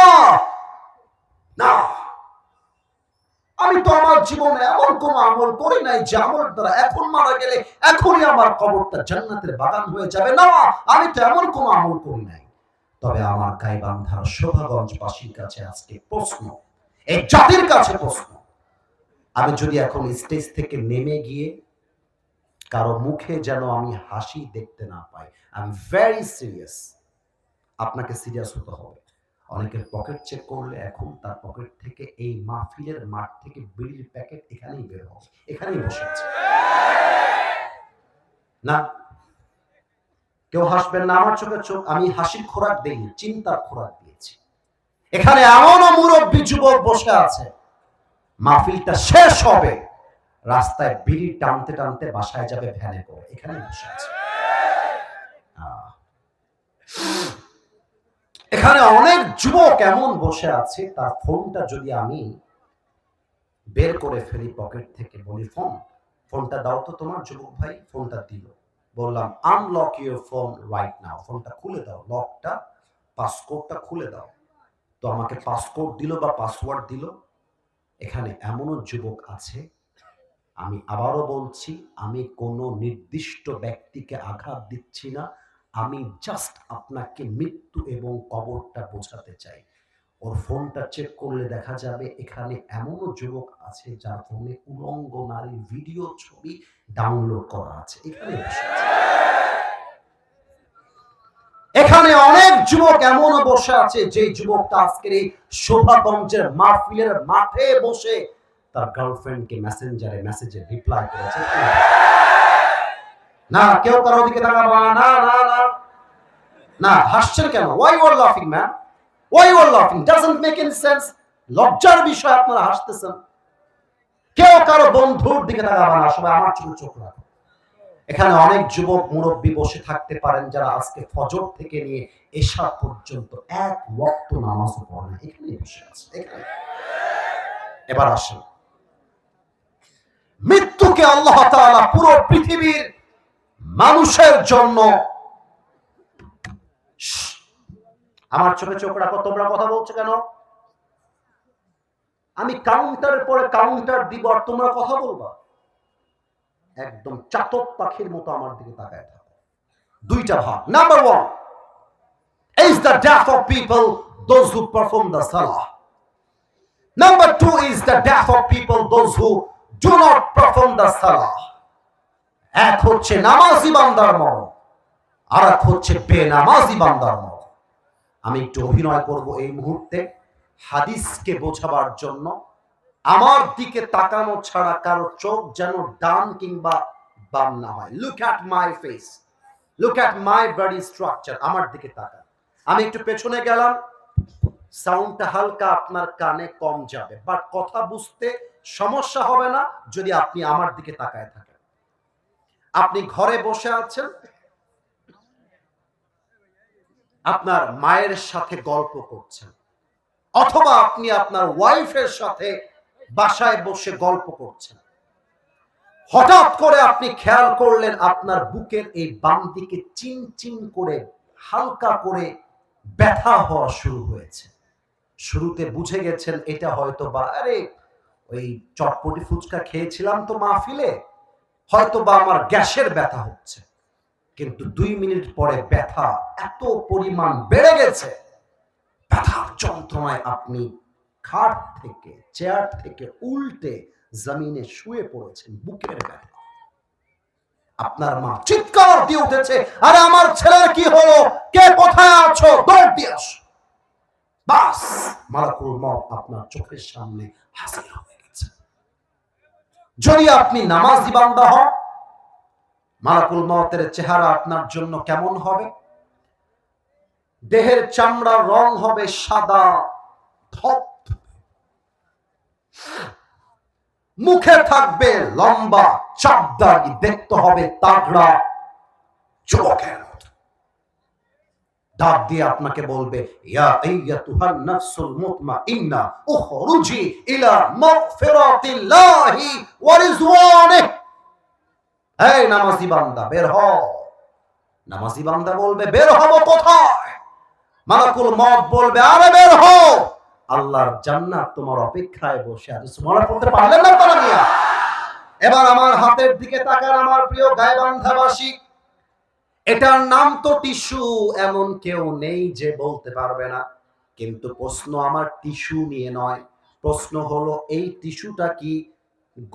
A: না, আমি তো আমার জীবনে এমন কোন আমল করি নাই যে আমলের দ্বারা এখন মারা গেলে এখনই আমার কবরটা জান্নাতের বাগান হয়ে যাবে, না, আমি তো এমন কোন আমল করি নাই, তবে আমার গাইবান্ধার শোভাগঞ্জবাসীর কাছে আজকে প্রশ্ন, এই জাতির কাছে প্রশ্ন, আমি যদি এখন স্টেজ থেকে নেমে গিয়ে কারো মুখে যেন আমি হাসি দেখতে না পাই, আই এম ভেরি সিরিয়াস। আপনাকে সিরিয়াস হতে হবে। অনেকের পকেট চেক করলে এখন তার পকেট থেকে এই মাহফিলের মাঠ থেকে বিড়ির প্যাকেট এখানেই বের হবে, এখানেই বসে আছে। না, কেউ হাসবেন না, আমার চোখে চোখ। আমি হাসির খোরাক দেইনি, চিন্তার খোরাক দিয়েছি। এখানে এমনও মুরব্বী যুবক বসে আছে, মাহফিলটা শেষ হবে, রাস্তায় বিড়ি টানতে টানতে বাসায় যাবে ভ্যানে করে, এখানে বসে আছে। এখানে অনেক যুবক এমন বসে আছে, তার ফোনটা যদি আমি বের করে ফেলি পকেট থেকে, বলি ফোনটা দাও তো তোমার, যুবক ভাই ফোনটা দিল, বললাম unlock your phone right now, ফোনটা খুলে দাও, লকটা পাসকোডটা খুলে দাও, তো আমাকে পাসকোড দিল বা পাসওয়ার্ড দিল। এখানে এমনও যুবক আছে, আমি আবারও বলছি, আমি কোনো নির্দিষ্ট ব্যক্তিকে আঘাত দিচ্ছি না, আমি জাস্ট আপনাকে মৃত্যু এবং কবরটা বোঝাতে চাই। ওর ফোনটা চেক করলে দেখা যাবে এখানে এমনও যুবক আছে যার ফোনে উলঙ্গ নারীর ভিডিও ছবি ডাউনলোড করা আছে, এখানে বসে আছে। এখানে অনেক যুবক এমনও বসে আছে যে যুবকটা আজকের এই শোভাগঞ্জের মাহফিলের মাঠে বসে তার গার্লফ্রেন্ডকে মেসেঞ্জারে মেসেজে রিপ্লাই করেছে। না, কেউ কারো দিকে তাকাবো না। না না না না, হাসছেন কেন? why you are laughing man, why you are laughing, doesn't make any sense। লজ্জার বিষয় আপনারা হাসতেছেন। কেউ কারো বন্ধুর দিকে তাকাবো না, সবাই আমার চোখ রাখো। এখানে অনেক যুবক মুরব্বী বসে থাকতে পারেন যারা আজকে ফজর থেকে নিয়ে এশা পর্যন্ত এক ওয়াক্ত নামাজও পড়ে না, এখানে বসে আছে। এবার আসেন, মৃত্যুকে আল্লাহ তাআলা পুরো পৃথিবীর মানুষের জন্য, আমার চোখে চোখ রাখো, তোমরা কথা বলছো কেন? আমি কাউন্টারের পরে কাউন্টার দিব আর তোমরা কথা বলবা, একদম চাতক পাখির মতো আমার দিকে তাকায় থাকো। দুইটা ভাগ। Number 1 is the death of people, those who perform the salah. Number 2 is the death of people, those who do not perform the salah. এক হচ্ছে নামাজি বান্দার মরণ, আর এক হচ্ছে বেনামাজি বান্দার মরণ। আমি একটু অভিনয় করব এই মুহূর্তে হাদিসকে বোঝাবার জন্য। আমার দিকে তাকানো ছাড়া কারো চোখ যেন ডান কিংবা বাম না হয়। Look at my face, look at my body structure, আমার দিকে তাকান। আমি একটু পেছনে গেলাম, সাউন্ডটা হালকা আপনার কানে কম যাবে, বাট কথা বুঝতে সমস্যা হবে না যদি আপনি আমার দিকে তাকায় থাকেন। আপনি ঘরে বসে আছেন, আপনার মায়ের সাথে গল্প করছেন, অথবা আপনি আপনার ওয়াইফের সাথে বাসায় বসে গল্প করছেন। হঠাৎ করে আপনি খেয়াল করলেন আপনার বুকের এই বাম দিকে চিন চিন করে হালকা করে ব্যথা হওয়া শুরু হয়েছে। শুরুতে বুঝে গেছেন এটা হয়তো বা আরে ওই চটপটি ফুচকা খেয়েছিলাম তো মাহফিলে, হয়তো বা আমার গ্যাসের ব্যথা হচ্ছে। কিন্তু 2 মিনিট পরে ব্যথা এত পরিমাণ বেড়ে গেছে, ব্যথার যন্ত্রণায় আপনি খাট থেকে, চেয়ার থেকে উল্টে জমিনে শুয়ে পড়েছেন, বুকের ব্যথা। আপনার মা চিৎকার দিয়ে উঠেছে, আরে আমার ছেলের কি হলো, কে কোথায় আছো, দৌড় দিয়ে আসো। বাস, মালাকুল মউত আপনার চোখের সামনে হাজির হয়ে গেছে। যদি আপনি নামাজি বান্দা হন, মালাকুল মউতের চেহারা আপনার জন্য কেমন হবে? দেহের চামড়ার রং হবে সাদা ধবধবে, মুখে থাকবে লম্বা চাপদারি, দেখতে হবে তাগড়া যুবকের মতো। ডাক দিয়ে আপনাকে বলবে, ইয়া আইয়াতুহান নাফসুল মুতমাইন্না উখরুজি ইলা মাগফিরাতিল্লাহি ওয়া রিজওয়ানিহি। এই নামাজি বান্দা বের হও। নামাজি বান্দা বলবে, বের হব কোথায়? মালাকুল মউত বলবে, আরে বের হও, আল্লাহর জান্নাত তোমার অপেক্ষায় বসে আছে। সুবহানাল্লাহ বলতে পারলেন না আপনারা মিয়া? এবার আমার হাতের দিকে তাকান আমার প্রিয় গায়বান্ধাবাসী। এটার নাম তো টিস্যু, এমন কেউ নেই যে বলতে পারবে না। কিন্তু প্রশ্ন আমার টিস্যু নিয়ে নয়, প্রশ্ন হলো এই টিস্যুটা কি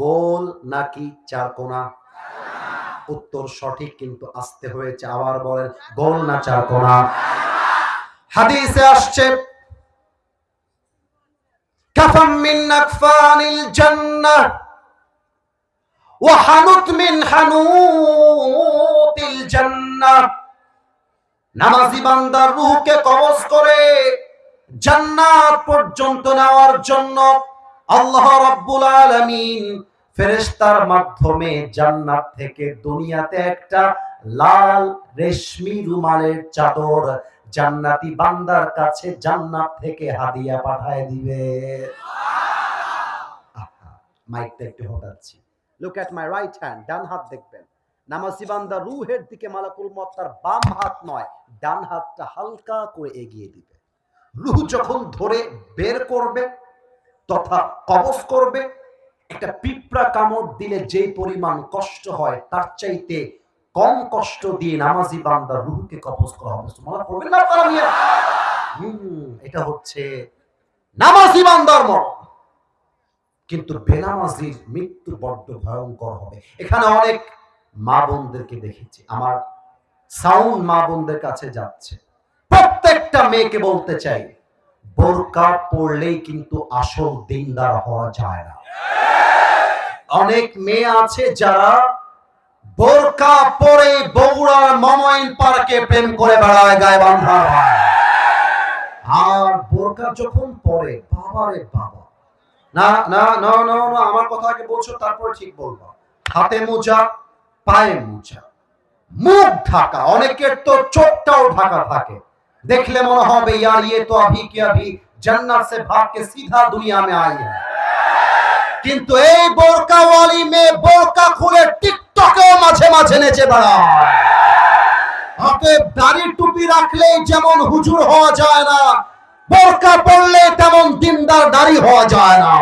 A: গোল নাকি চারকোনা? উত্তর সঠিক, কিন্তু আসতে হয়েছে। আবার বলেন, গোল না চারকোনা? হাদিসে আসছে, কাফাম মিন আকফানিল জান্নাহ ওয়া হানুত মিন হানুতিল জান্নাহ। নামাজি বান্দার রূহকে কবজ করে জান্নাত পর্যন্ত নেওয়ার জন্য আল্লাহ রাব্বুল আলামিন ফেরেশতার মাধ্যমে জান্নাত থেকে দুনিয়াতে একটা লাল রেশমি রুমালের চাদর জান্নাতি বান্দার কাছে জান্নাত থেকে হাদিয়া পাঠায় দিবে। মাইকটা একটু হটাচ্ছি। Look at my right hand, ডান হাত দেখবেন। নামাজি বান্দা রূহের দিকে মালাকুল মউত তার বাম হাত নয়, ডান হাতটা হালকা করে এগিয়ে দিবে। রূহ যখন ধরে বের করবে তথা কবজ করবে, একটা পিঁপড়া কামড় দিলে যে পরিমাণ কষ্ট হয় তার চাইতে কম কষ্ট দিয়ে নামাজি বান্দার রূহকে কবজ করা হবে। সুবহানাল্লাহ পড়বেন না আপনারা মিয়া? এটা হচ্ছে নামাজি বান্দার মরণ। কিন্তু বেনামাজির মৃত্যু বড্ড ভয়ঙ্কর হবে। এখানে অনেক মা বোনদেরকে দেখেছি, আমার সাউন্ড মা বোনদের কাছে যাচ্ছে, প্রত্যেকটা প্রত্যেকটা মেয়েকে বলতে চাই, বোরকা পরলেই কিন্তু আসল দিনদার হওয়া যায় না। অনেক মেয়ে আছে যারা বোরকা পরে বগুড়ার মমইন পার্কে প্রেম করে বেড়ায়, গায়ে বাঁধা হয়। আর বোরকা যখন পরে, বাবারে বাবা, না না না না না, আমার কথা আগে বলছো তারপর ঠিক বলবো। হাতে মোজা, পায়ে মোজা, মুখ ঢাকা, অনেকের তো চোখটাও ঢাকা থাকে, দেখলে মনে হবে यार ये तो अभी के अभी जन्नत से भाग के सीधा दुनिया में आई है। কিন্তু এই বোরকাওয়ালি মেয়ে বোরকা খুলে টিকটকেও মাঝে মাঝে নেচে বেড়ায়। হাতে দাড়ি টুপি রাখলেই যেমন হুজুর হওয়া যায় না, বোরকা পরলে তেমন দিনদার দাড়ি হওয়া যায় না।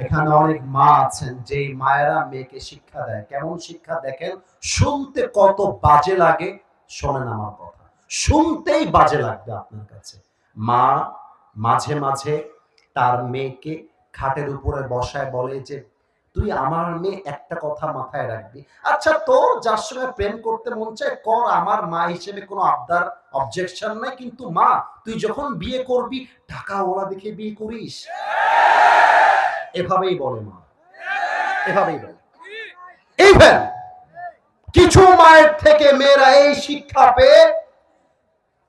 A: এখানে অনেক মা আছেন যে মায়েরা মেয়েকে শিক্ষা দেয়। কেমন শিক্ষা দেখেন, শুনতে কত বাজে লাগে, শোনেন আমার কথা, শুনতেই বাজে লাগবে আপনার কাছে। মা মাঝে মাঝে তার মেয়েকে খাটের উপরে বসায় বলে যে তুই আমার মেয়ে, একটা কথা মাথায় রাখবি, আচ্ছা তোর যার সঙ্গে প্রেম করতে মন চায় কর, আমার মা হিসেবে কোনো আবদার অবজেকশন নাই, কিন্তু মা তুই যখন বিয়ে করবি টাকাওয়ালা দেখে বিয়ে করিস। এভাবেই বলে মা, এভাবেই বলে। ইভেন কিছু মায়ের থেকে মেয়েরা এই শিক্ষা পেয়ে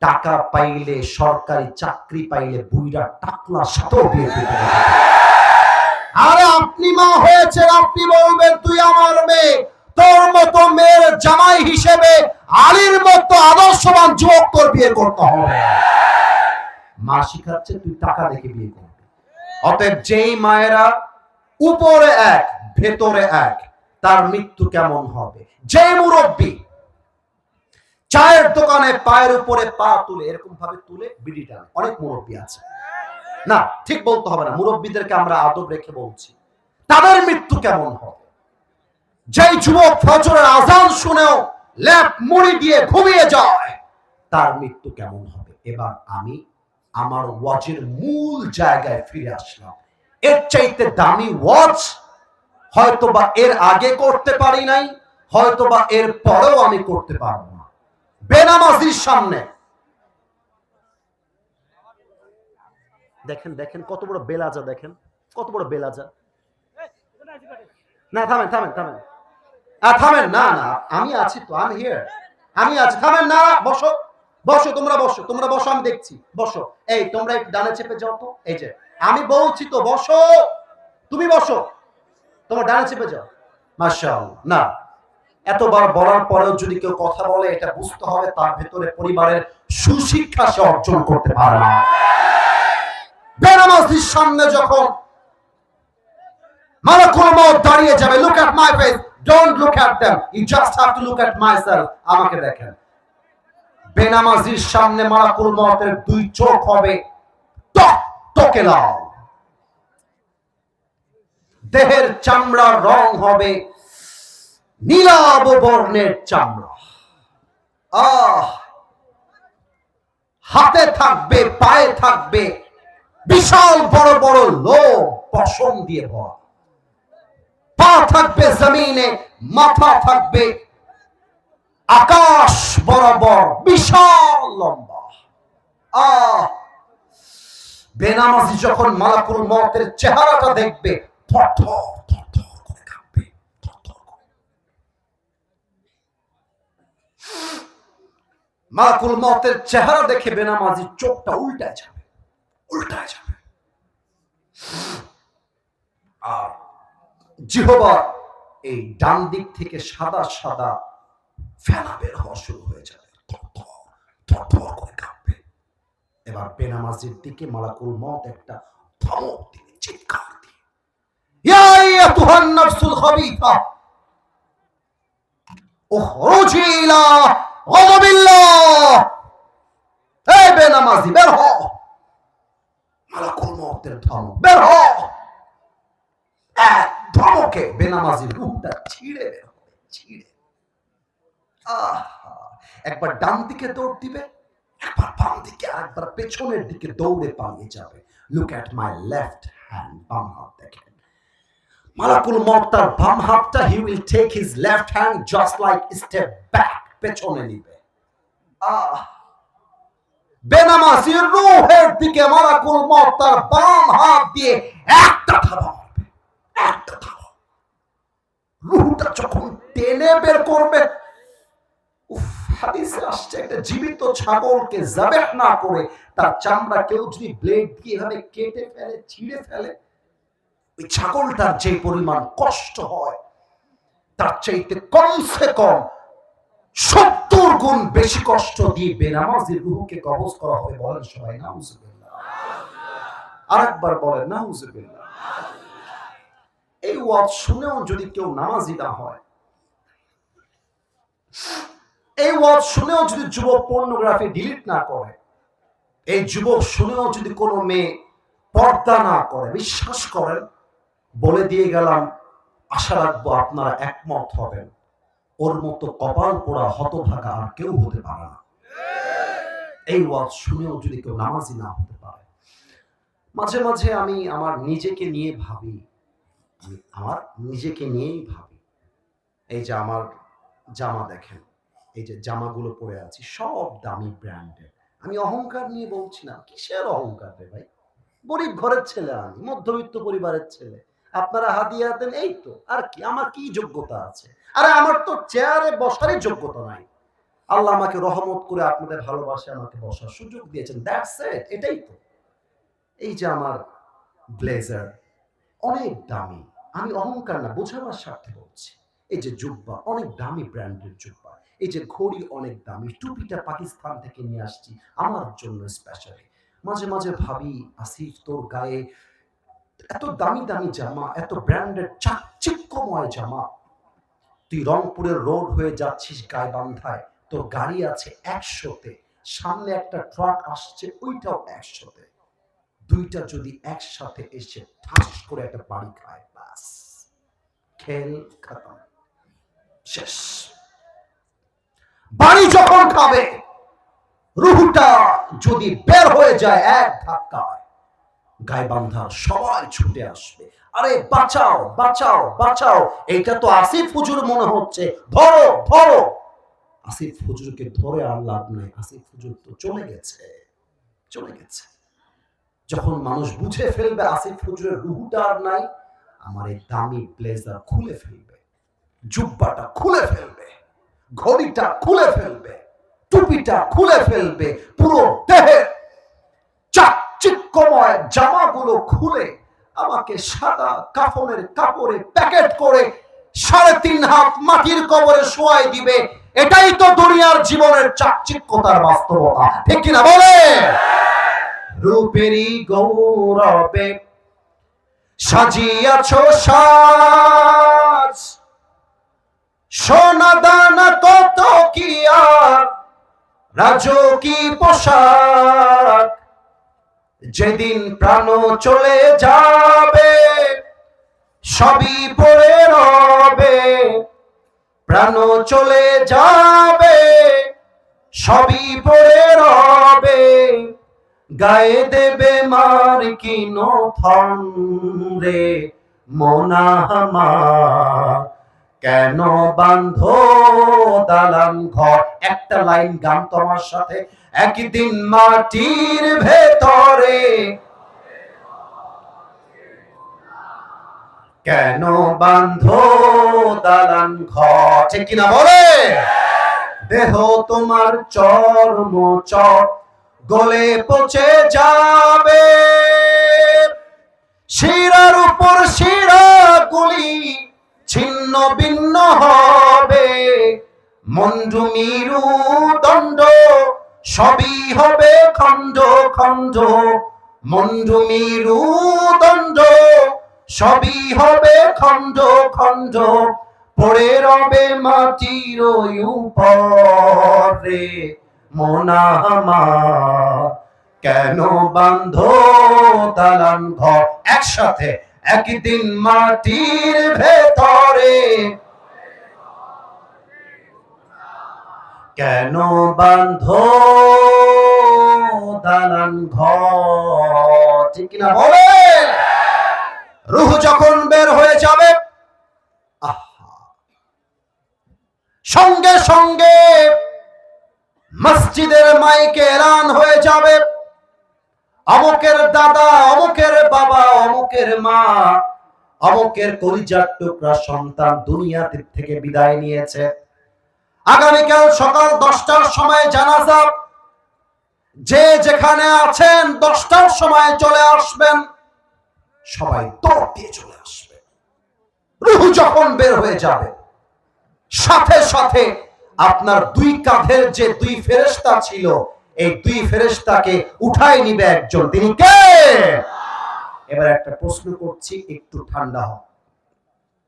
A: টাকা পাইলে, সরকারি চাকরি পাইলে বুইরা টাকলা সাথেও বিয়ে করতে পারে। আরে আপনি মা হয়েছে, আপনি বলবেন তুই আমার মেয়ে, তোর মতো মেয়ের জামাই হিসেবে আলীর মতো আদর্শবান যুবক তোর বিয়ে করতে হবে। মা শিখাচ্ছে তুই টাকা দেখে বিয়ে করবি। অতএব যেই মায়েরা উপরে এক ভেতরে এক, তার মৃত্যু কেমন হবে। যে মুরব্বী চায়ের দোকানে পায়ের উপরে পা তুলে এরকম ভাবে তুলে বিড়ি টানে, অনেক মুরব্বী আছে, না ঠিক বলতে হবে না, মুরব্বীদেরকে আমরা আদব রেখে বলছি, তাদের মৃত্যু কেমন হবে। যেই যুবক ফজরের আজান শুনেও ল্যাপ মুড়ি দিয়ে ঘুমিয়ে যায়, তার মৃত্যু কেমন হবে। এবার আমি আমার ওয়াজের মূল জায়গায় ফিরে আসলাম। এর চাইতে দামি ওয়াজ হয়তোবা এর আগে করতে পারি নাই, হয়তোবা এর পরেও আমি করতে পারবো না। বেনামাজির সামনে দেখেন, দেখেন কত বড় বেলাজা, দেখেন কত বড় বেলাজা। না থামেন থামেন থামেন, থামেন, না না আমি আছি তো, আমি হিয়ার, আমি আছি, থামেন না, বসো বসো, তোমরা বসো, তোমরা বসো, আমি দেখছি, বসো। এই তোমরা একটু ডানে চেপে যাও তো, এই যে আমি বলছি তো বসো, তুমি বসো, তোমার ডানে চেপে যাও। মাশাআল্লাহ। না, এতবার বলার পরেও যদি কেউ কথা বলে, এটা বুঝতে হবে তার ভেতরে পরিবারের সুশিক্ষা সে অর্জন করতে পারে না। বেনামাজির সামনে যখন মালাকুল মউত দাঁড়িয়ে যাবে, look at my face, don't look at them, you just have to look at myself, আমাকে দেখেন। বেনামাজির সামনে মালাকুল মউতের দুই চোখ হবে টকটকে লাল, দেহের চামড়ার রং হবে নীলাভ বর্ণের চামড়া। হাতে থাকবে, পায়ে থাকবে বিশাল বড় বড় লোম পশম দিয়ে ভরা, পা থাকবে জমিনে, মাথা থাকবে আকাশ বরাবর, বিশাল লম্বা। বেনামাজি যখন মালাকুল মউতের চেহারাটা দেখবে, থরথর থরথর করে কাঁপবে, থরথর করে। মালাকুল মউতের চেহারা দেখে বেনামাজি চোখটা উল্টায় যাবে, উল্টায় যাবে, আর জিহ্বা এই ডান দিক থেকে সাদা সাদা ফেনা বের হওয়া শুরু হয়ে যাবে, থরথর থরথর করে কাঁপবে। এবার বেনামাজির দিকে মালাকুল মউত একটা ধমক দিবে, চিৎকার দিয়ে, ইয়া আইয়াতুহান নাফসুল খাবিথা উখরুজি ইলা গাযাবিল্লাহ। এই বেনামাজি বের হ, মালাকুল মউতের ধমক, বের হ। এক ধমকে বেনামাজির রূপটা ছিঁড়ে বের হবে, ছিঁড়ে। একবার ডান দিকে দৌড় দিবে, একবার বাম দিকে, আরেকবার পেছনের দিকে দৌড়ে পালিয়ে যাবে। Look at my left hand, বাম হাত দেখেন। মালাকুল মউত তার বাম হাতটা, he will take his left hand just like step back, পেছনে নিবে। বেনামাজির রূহের দিকে মালাকুল মউত তার বাম হাত দিয়ে একটা থাবা মারবে, একটা থাবা। রূহটা যখন টেনে বের করবে, হাদিসে আসছে একটা জীবিত ছাগলকে যাবেহ না করে তার চামড়া কেউ যদি ব্লেড দিয়ে এভাবে কেটে ফেলে, ছিঁড়ে ফেলে, ওই ছাগলটার যে পরিমাণ কষ্ট হয় তার চাইতে কমসে কম 70 গুণ বেশি কষ্ট দিয়ে বেনামাজির রূহকে কবজ করা হবে। বলেন সবাই নাউজুবিল্লাহ। আরেকবার বলেন নাউজুবিল্লাহ। এই ওয়াজ শুনেও যদি কেউ নামাজি না হয়, এই ওয়াজ শুনেও যদি যুবক পর্নোগ্রাফি ডিলিট না করে, এই যুবক শুনেও যদি কোনো মেয়ে পর্দা না করে, বিশ্বাস করেন, বলে দিয়ে গেলাম, আশা রাখবো আপনারা একমত হবেন, ওর মতো কপাল পোড়া হতভাগা আর কেউ হতে পারে না। এই ওয়াজ শুনেও যদি কেউ নামাজি না হতে পারে। মাঝে মাঝে আমি আমার নিজেকে নিয়ে ভাবি, আমার নিজেকে নিয়েই ভাবি। এই যে আমার জামা দেখেন, এই যে জামাগুলো পরে আছি সব দামি ব্র্যান্ডের। আমি অহংকার নিয়ে বলছি না, কিসের অহংকার রে ভাই? গরিব ঘরের ছেলে, আমি মধ্যবিত্ত পরিবারের ছেলে। আপনারা হাদিয়া দেন, এই তো, আর কি, আমার কি যোগ্যতা আছে? আরে আমার তো চেয়ারে বসারই যোগ্যতা নাই। আল্লাহ আমাকে রহমত করে আপনাদের ভালোবাসে আমাকে বসার সুযোগ দিয়েছেন, দ্যাটস ইট, এটাই তো। এই যে আমার ব্লেজার অনেক দামি, আমি অহংকার না, বোঝাবার স্বার্থে বলছি। এই যে জুব্বা অনেক দামি ব্র্যান্ডের জুব্বা, এই যে ঘড়ি অনেক দামি, টুপিটা পাকিস্তান থেকে নিয়ে আসছি আমার জন্য স্পেশালি। মাঝে মাঝে ভাবি, আসিফ তোর গায়ে এত দামি দামি জামা, এত ব্র্যান্ডের চাকচিক্যময় জামা, তুই রংপুরের রোড হয়ে যাচ্ছিস গাইবান্ধায়, তোর গাড়ি আছে 100-তে, সামনে একটা ট্রাক আসছে ওইটাও 100-তে, দুইটা যদি একসাথে এসে ঠাস করে একটা বাড়ি খায়, বাস খেল খতম, শেষ। বাড়ি যখন খাবে, রুহটা যদি বের হয়ে যায় এক ধাক্কায়, গাইবান্ধার সবাই ছুটে আসবে, আরে বাঁচাও বাঁচাও বাঁচাও, এটা তো আসিফ হুজুর মনে হচ্ছে, ধরো ধরো। আসিফ হুজুরকে ধরে আর লাভ নেই, আসিফ হুজুর তো চলে গেছে, চলে গেছে। যখন মানুষ বুঝে ফেলবে আসিফ হুজুরের রুহটা আর নাই, আমার এই দামি ব্লেজার খুলে ফেলবে, জুব্বাটা খুলে ফেলবে, ঘড়িটা খুলে ফেলবে, টুপিটা খুলে ফেলবে, পুরো দেহের চাকচিক্যময় জামাগুলো খুলে আমাকে সাদা কাফনের কাপড়ে প্যাকেট করে 3.5 হাত মাটির কবরে শোয়াই দিবে। এটাই তো দুনিয়ার জীবনের চাকচিক্যতার বাস্তবতা, ঠিক কিনা বলে? রূপেরই গৌরবে সাজিয়াছ সাজ, সোনা দানা কত কি আর রাজকী পোশাক, যেদিন প্রাণ চলে যাবে সবই পড়ে রবে, প্রাণ চলে যাবে সবই পড়ে রবে, গায়ে দেবে মার কিনো থন রে মোনা আমার, কেন বাঁধো দালান ঘর। একটা লাইন গান তোমার সাথে, একদিন মাটির ভেতরে কেন বাঁধো দালান ঘর, ঠিক কিনা বলে? দেহ তোমার চর্ম চর গলে পচে যাবে, শিরার উপর শিরা গুলি ছিন্ন ভিন্ন হবে, মন্ডু মিরু দণ্ড সবই হবে খণ্ড খণ্ড, মন্ডু মিরু দণ্ড সবই হবে খণ্ড খণ্ড, পড়ে রবে মাটির উপরে মোনা আমার, কেন বাঁধো দালান ঘর। একসাথে, একদিন মাটির ভেতরে কেন বাঁধো দালান ঘর, ঠিক কিনা বলে? রূহ যখন বের হয়ে যাবে, সঙ্গে সঙ্গে মসজিদ মসজিদের মাইকে এলান হয়ে যাবে, অমুকের দাদা, অমুকের বাবা, অমুকের মা, অমুকের কলিজার টুকরা সন্তান দুনিয়া থেকে বিদায় নিয়েছে। আগামীকাল সকাল 10টার সময় জানাজা। যে যেখানে আছেন 10টার সময় চলে আসবেন, সবাই দৌড় দিয়ে চলে আসবে। রূহ যখন বের হয়ে যাবে, সাথে সাথে আপনার দুই কাঁধের যে দুই ফেরেশতা ছিল, এই দুই ফেরেশতাকে উঠায় নিবে একজন। তিনি কে? এবার একটা প্রশ্ন করছি, একটু ঠান্ডা হও।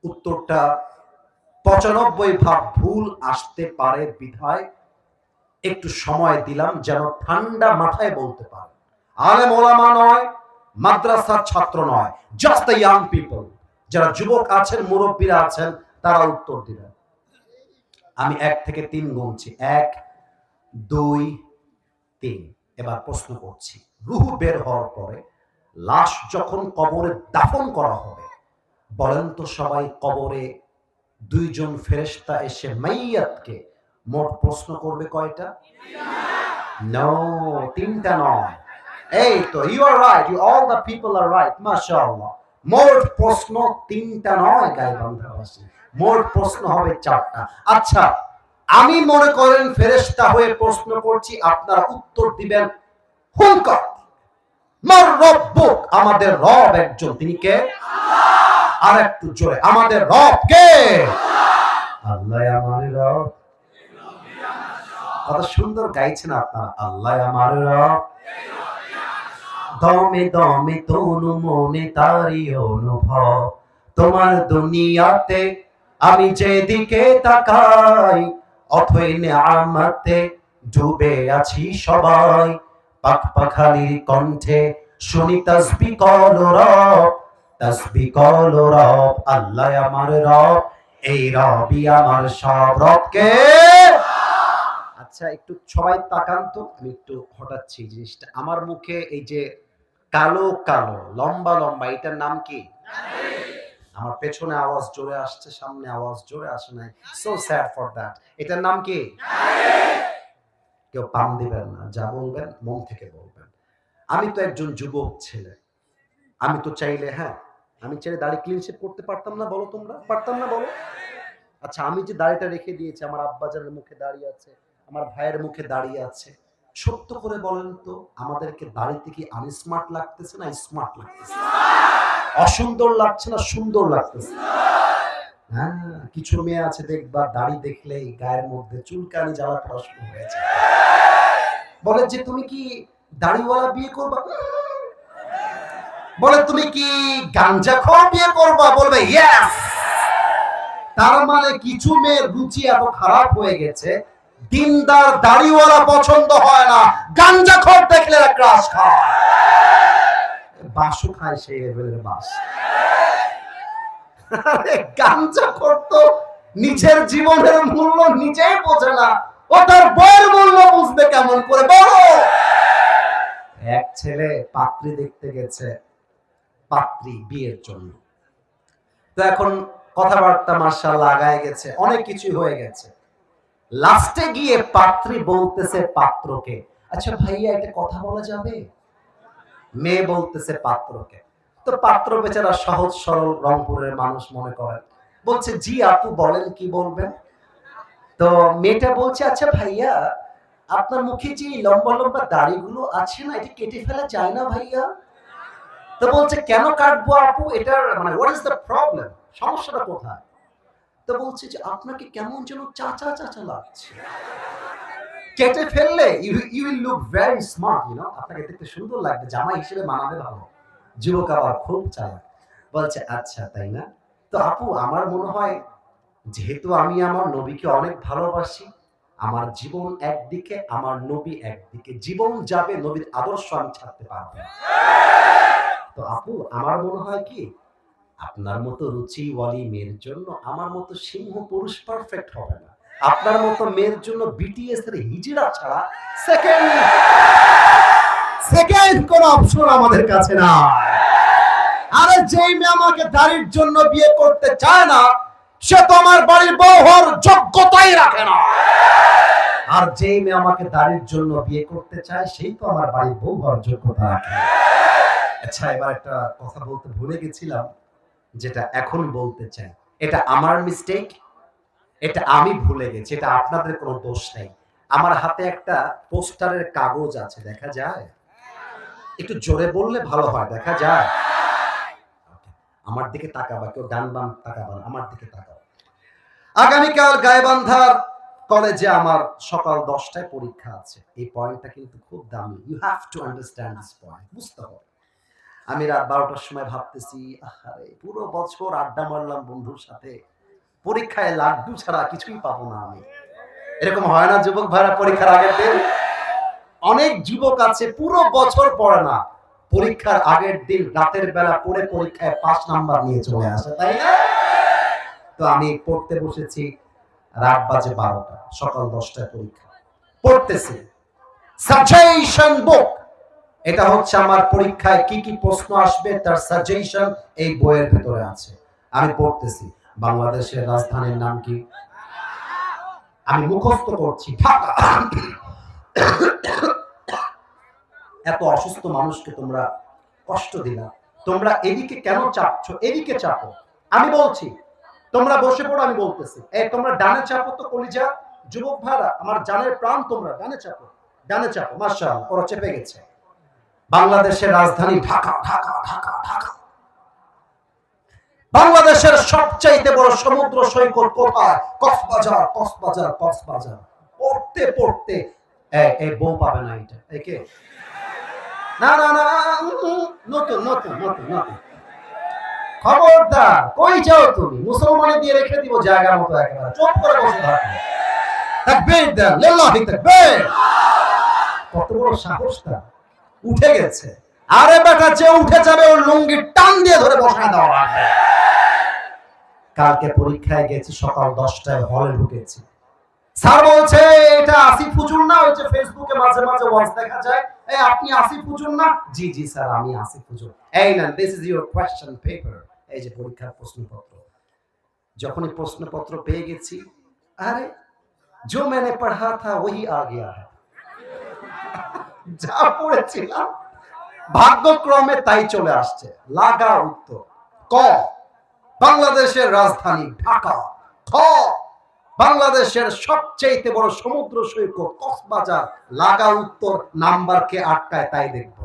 A: উত্তরটা 95 ভুল আসতে পারে বিধায় একটু সময় দিলাম, যেন ঠান্ডা মাথায় বলতে পারে। আলেম ওলামা নয়, মাদ্রাসার ছাত্র নয়, জাস্ট দ্য ইয়াং পিপল, যারা যুবক আছেন, মুরব্বীরা আছেন, তারা উত্তর দিবেন। আমি 1 থেকে 3 গুনছি। 1, 2, 3। এবার প্রশ্ন করছি, রূহ বের হওয়ার পরে লাশ যখন কবরে দাফন করা হবে, বলেন তো সবাই, কবরে দুইজন ফেরেশতা এসে মাইয়াতকে মোট প্রশ্ন করবে কয়টা? নো, 3টা নয়। এই তো, you are right, you all the people are right, মাশাআল্লাহ। মোট প্রশ্ন 3টা নয় গায়বান্ধাবাসী, মোট প্রশ্ন হবে 4টা। আচ্ছা, আমি মনে করেন ফেরেশতা হয়ে প্রশ্ন করছি, আপনারা উত্তর দিবেন হুঙ্কার, মার রব্বুক, আমাদের রব একজন। তিনি কে? আল্লাহ। আর একটু জোরে, আমাদের রব কে? আল্লাহ আমার রব। কত সুন্দর গাইছেন আপনারা, আল্লাহ আমার রব। দমে দমে তনু মনে তারি অনুভব, তোমার দুনিয়াতে আমি যেদিকে তাকাই, অথই নিয়ামতে ডুবে আছি সবাই। পাক পাখালির কণ্ঠে শুনি তাসবিহ কল রব, তাসবিহ কল রব। আল্লাহ আমার রব, এই রবই আমার সব। রবকে? আচ্ছা, একটু সবাই তাকান তো, আমি একটু হঠাচ্ছি জিনিসটা। আমার মুখে এই যে কালো কালো লম্বা লম্বা, এটার নাম কি? আমার পেছনে আওয়াজ জোরে আসছে, সামনে আওয়াজ জোরে আসে নাই। So sad for that. এটার নাম কি? কেউ পাম দিবেন না, যা বলবেন মন থেকে বলবেন। আমি তো একজন যুবক ছেলে, আমি তো চাইলে, হ্যাঁ, আমি চাইলে দাড়ি ক্লিন শেভ করতে পারতাম না? বলো তোমরা, পারতাম না? বলো। আচ্ছা, আমি যে দাড়িটা রেখে দিয়েছি, আমার আব্বাজানের মুখে দাঁড়িয়ে আছে, আমার ভাইয়ের মুখে দাঁড়িয়ে আছে, সত্য করে বলেন তো, আমাদেরকে দাড়িতে কি আনস্মার্ট লাগতেছে না স্মার্ট লাগতেছে? অসুন্দর লাগছে না সুন্দর লাগতেছে? হ্যাঁ, কিছু মেয়ে আছে দেখবা, দাড়ি দেখলেই গায়ের মধ্যে চুলকানি জ্বালা পড়া শুরু হয়ে যায়। বলে যে তুমি কি দাড়িওয়ালা বিয়ে করবা? বলে তুমি কি গাঞ্জাখোর বিয়ে করবা? বলবে ইয়েস। তার মানে কিছু মেয়ের রুচি এত খারাপ হয়ে গেছে, দিনদার দাড়িওয়ালা পছন্দ হয় না, গাঞ্জাখোর দেখলে ক্রাশ খায়, বাসও খায়, সেই লেভেলের বাস। গাঞ্জাখোর তো নিজের জীবনের মূল্য নিজেই বোঝে না, ও তার বইয়ের মূল্য বুঝবে কেমন করে? বলো। এক ছেলে পাত্রী দেখতে গেছে, পাত্রী বিয়ের জন্য। তো এখন কথাবার্তা মাশাআল্লাহ আগায় গেছে, অনেক কিছু হয়ে গেছে। লাস্টে গিয়ে পাত্রী বলতেছে পাত্রকে, আচ্ছা ভাইয়া, একটা কথা বলা যাবে? মেয়ে বলতেছে পাত্রকে। তো পাত্র বেচারা সহজ সরল রংপুরের মানুষ মনে করেন, বলছে জি আপু বলেন, কি বলবেন? তো মেয়েটা বলছে, আচ্ছা ভাইয়া, আপনার মুখে যে লম্বা লম্বা দাড়িগুলো আছে না, এটা কেটে ফেলা যায় না ভাইয়া? তো বলছে কেন কাটবো আপু, এটার মানে হোয়াট ইজ দ্য প্রবলেম, সমস্যাটা কোথায়? তো বলছে যে আপনাকে কেমন যেন চাচা চাচা লাগছে, কেটে ফেললে you will look very smart, you know, আপনাকে দেখতে সুন্দর লাগবে, জামাই হিসেবে মানাবে ভালো। যুবক আবার খুব চালাক, বলছে আচ্ছা তাই না? তো আপু আমার মনে হয়, যেহেতু আমি আমার নবীকে অনেক ভালোবাসি, আমার জীবন একদিকে, আমার নবী একদিকে, জীবন যাবে, নবীর আদর্শ আমি ছাড়তে পারবো না। তো আপু আমার মনে হয় কি, আপনার মতো রুচিওয়ালি মেয়ের জন্য আমার মতো সিংহ পুরুষ পারফেক্ট হবে না, আপনার মতো মেয়ের জন্য বিটিএস এর হিজড়া ছাড়া সেকেন্ড কোন অপশন আমাদের কাছে না। আরে যেই মেয়ে আমাকে দাড়ির জন্য বিয়ে করতে চায় না, সে তো আমার বাড়ির বউ হওয়ার যোগ্যতাই রাখে না। আর যেই মেয়ে আমাকে দাড়ির জন্য বিয়ে করতে চায় সেই তো আমার বাড়ির বউ হওয়ার যোগ্যতা রাখে। আচ্ছা, এবার একটা কথা বলতে ভুলে গেছিলাম, যেটা এখন বলতে চাই। এটা আমার মিস্টেক, এটা আমি ভুলে গেছি, এটা আপনাদের কোনো দোষ নেই। আমার হাতে একটা পোস্টারের কাগজ আছে, দেখা যায়? একটু জোরে বললে ভালো হয়, দেখা যায়? আমার দিকে তাকাবা, কেউ ডান বাম তাকাবা, আমার দিকে তাকাও। আগামীকাল গাইবান্ধার কলেজে আমার সকাল 10টায় পরীক্ষা আছে। এই পয়েন্টটা কিন্তু খুব দামি। You have to understand this point, বুঝতে হবে। আমি রাত 12টার সময় ভাবতেছি, আরে পুরো বছর আড্ডা মারলাম বন্ধুর সাথে, পরীক্ষায় লাড্ডু ছাড়া কিছুই পাবো না আমি। এরকম হয় না যুবক ভাইরা? পরীক্ষার আগের দিন অনেক যুবক আছে পুরো বছর পড়ে না, পরীক্ষার আগের দিন রাতের বেলা পড়ে পরীক্ষায় 5 নাম্বার নিয়ে চলে আসে, তাই না? তো আমি পড়তে বসেছি, রাত বাজে 12টা, সকাল 10টায় পরীক্ষা। পড়তেছি সাজেশন বুক, এটা হচ্ছে আমার পরীক্ষায় কি কি প্রশ্ন আসবে তার সাজেশন এই বইয়ের ভিতরে আছে। আমি পড়তেছি, বাংলাদেশের রাজধানীর নাম কি? আমি মুখস্থ করছি, ঢাকা। এত অসুস্থ মানুষকে তোমরা কষ্ট দিলা, তোমরা এদিকে কেন চাপছো? এদিকে চাপো, আমি বলছি। তোমরা বসে পড়ো, আমি বলতেছি। এই তোমরা ডানে চাপো তো কলিজা, যুবক ভাইরা আমার জানের প্রাণ, তোমরা ডানে চাপো, ডানে চাপো। মাশাআল্লাহ, ওরা চেপে গেছে। বাংলাদেশের রাজধানী ঢাকা, ঢাকা, ঢাকা, ঢাকা। বাংলাদেশের সবচাইতে বড় সমুদ্র সৈকত কোথায়? কক্সবাজার, কক্সবাজার, কক্সবাজার। পড়তে পড়তে এই বউ পাবে না, এটা একে না না না, নতুন নতুন নতুন নতুন। খবরদার, কই যাও তুমি? মুসলমানে দিয়ে রেখে দিব জায়গা মতো, একেবারে চুপ করে বসে থাকো। তাকবীর দেন, লিল্লাহি তাকবীর। কত বড় সাহসটা, উঠে গেছে। আরে বেটা, যে উঠে যাবে ওর লুঙ্গি টান দিয়ে ধরে বসায় দেওয়া লাগবে। কালকে পরীক্ষায় গেছি, সকাল 10টায় হলে ঢুকেছি। স্যার বলছে, এটা আসিফ হুজুর না? ওই যে ফেসবুকে মাঝে মাঝে ওয়াজ দেখা যায়, এই আপনি আসিফ হুজুর না? জি জি স্যার, আমি আসিফ হুজুর। এই না, this is your question paper, এই যে পরীক্ষার প্রশ্নপত্র। যখনই প্রশ্নপত্র পেয়ে গেছি, আরে जो मैंने पढ़ा था वही आ गया है। যা পড়েছিলাম ভাগ্যক্রমে তাই চলে আসছে। লাগা উত্তর ক, বাংলাদেশের রাজধানী ঢাকা। খ, বাংলাদেশের সবচেয়ে বড় সমুদ্র সৈকত কক্সবাজার। লাগা উত্তর, নাম্বারকে আটকায় তাই দেখব।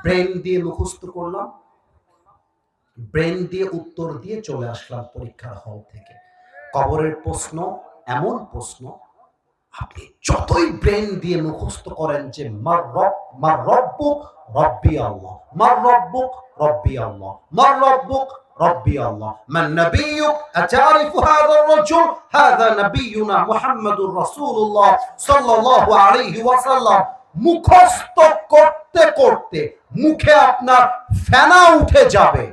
A: ব্রেন দিয়ে মুখস্থ করলাম, ব্রেন দিয়ে উত্তর দিয়ে চলে আসলাম পরীক্ষার হল থেকে। কবরের প্রশ্ন এমন প্রশ্ন, আপনি যতই ব্রেন দিয়ে মুখস্থ করেন যে মার রব্বুক, রব্বি আল্লাহ, মার রব্বুক, রব্বি আল্লাহ, মার রব্বুক, রব্বি আল্লাহ, মান নাবিয়ুক, আতারিফু হাযা আর-রাজুল, হাযা নাবিয়ুনা মুহাম্মাদুর রাসূলুল্লাহ সাল্লাল্লাহু আলাইহি ওয়াসাল্লাম। মুখস্থ করতে করতে মুখে আপনার ফেনা উঠে যাবে,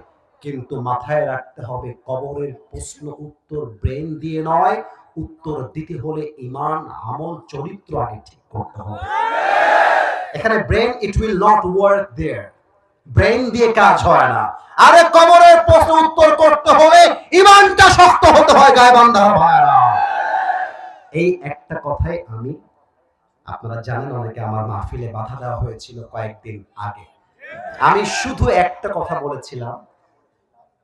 A: কিন্তু মাথায় রাখতে হবে কবরের প্রশ্ন উত্তর ব্রেন দিয়ে নয়, উত্তর দিতে হলে ঈমান, আমল, চরিত্র আগে ঠিক করতে হবে। এখানে brain, it will not work there. Brain দিয়ে কাজ হয় না। আরে কবরের প্রশ্ন উত্তর করতে হলে ঈমানটা শক্ত হতে হয় গায়বান্ধার ভাইরা। এই একটা কথাই আমি, আপনারা জানেন অনেকে আমার মাহফিলে বাধা দেওয়া হয়েছিল কয়েকদিন আগে। আমি শুধু একটা কথা বলেছিলাম,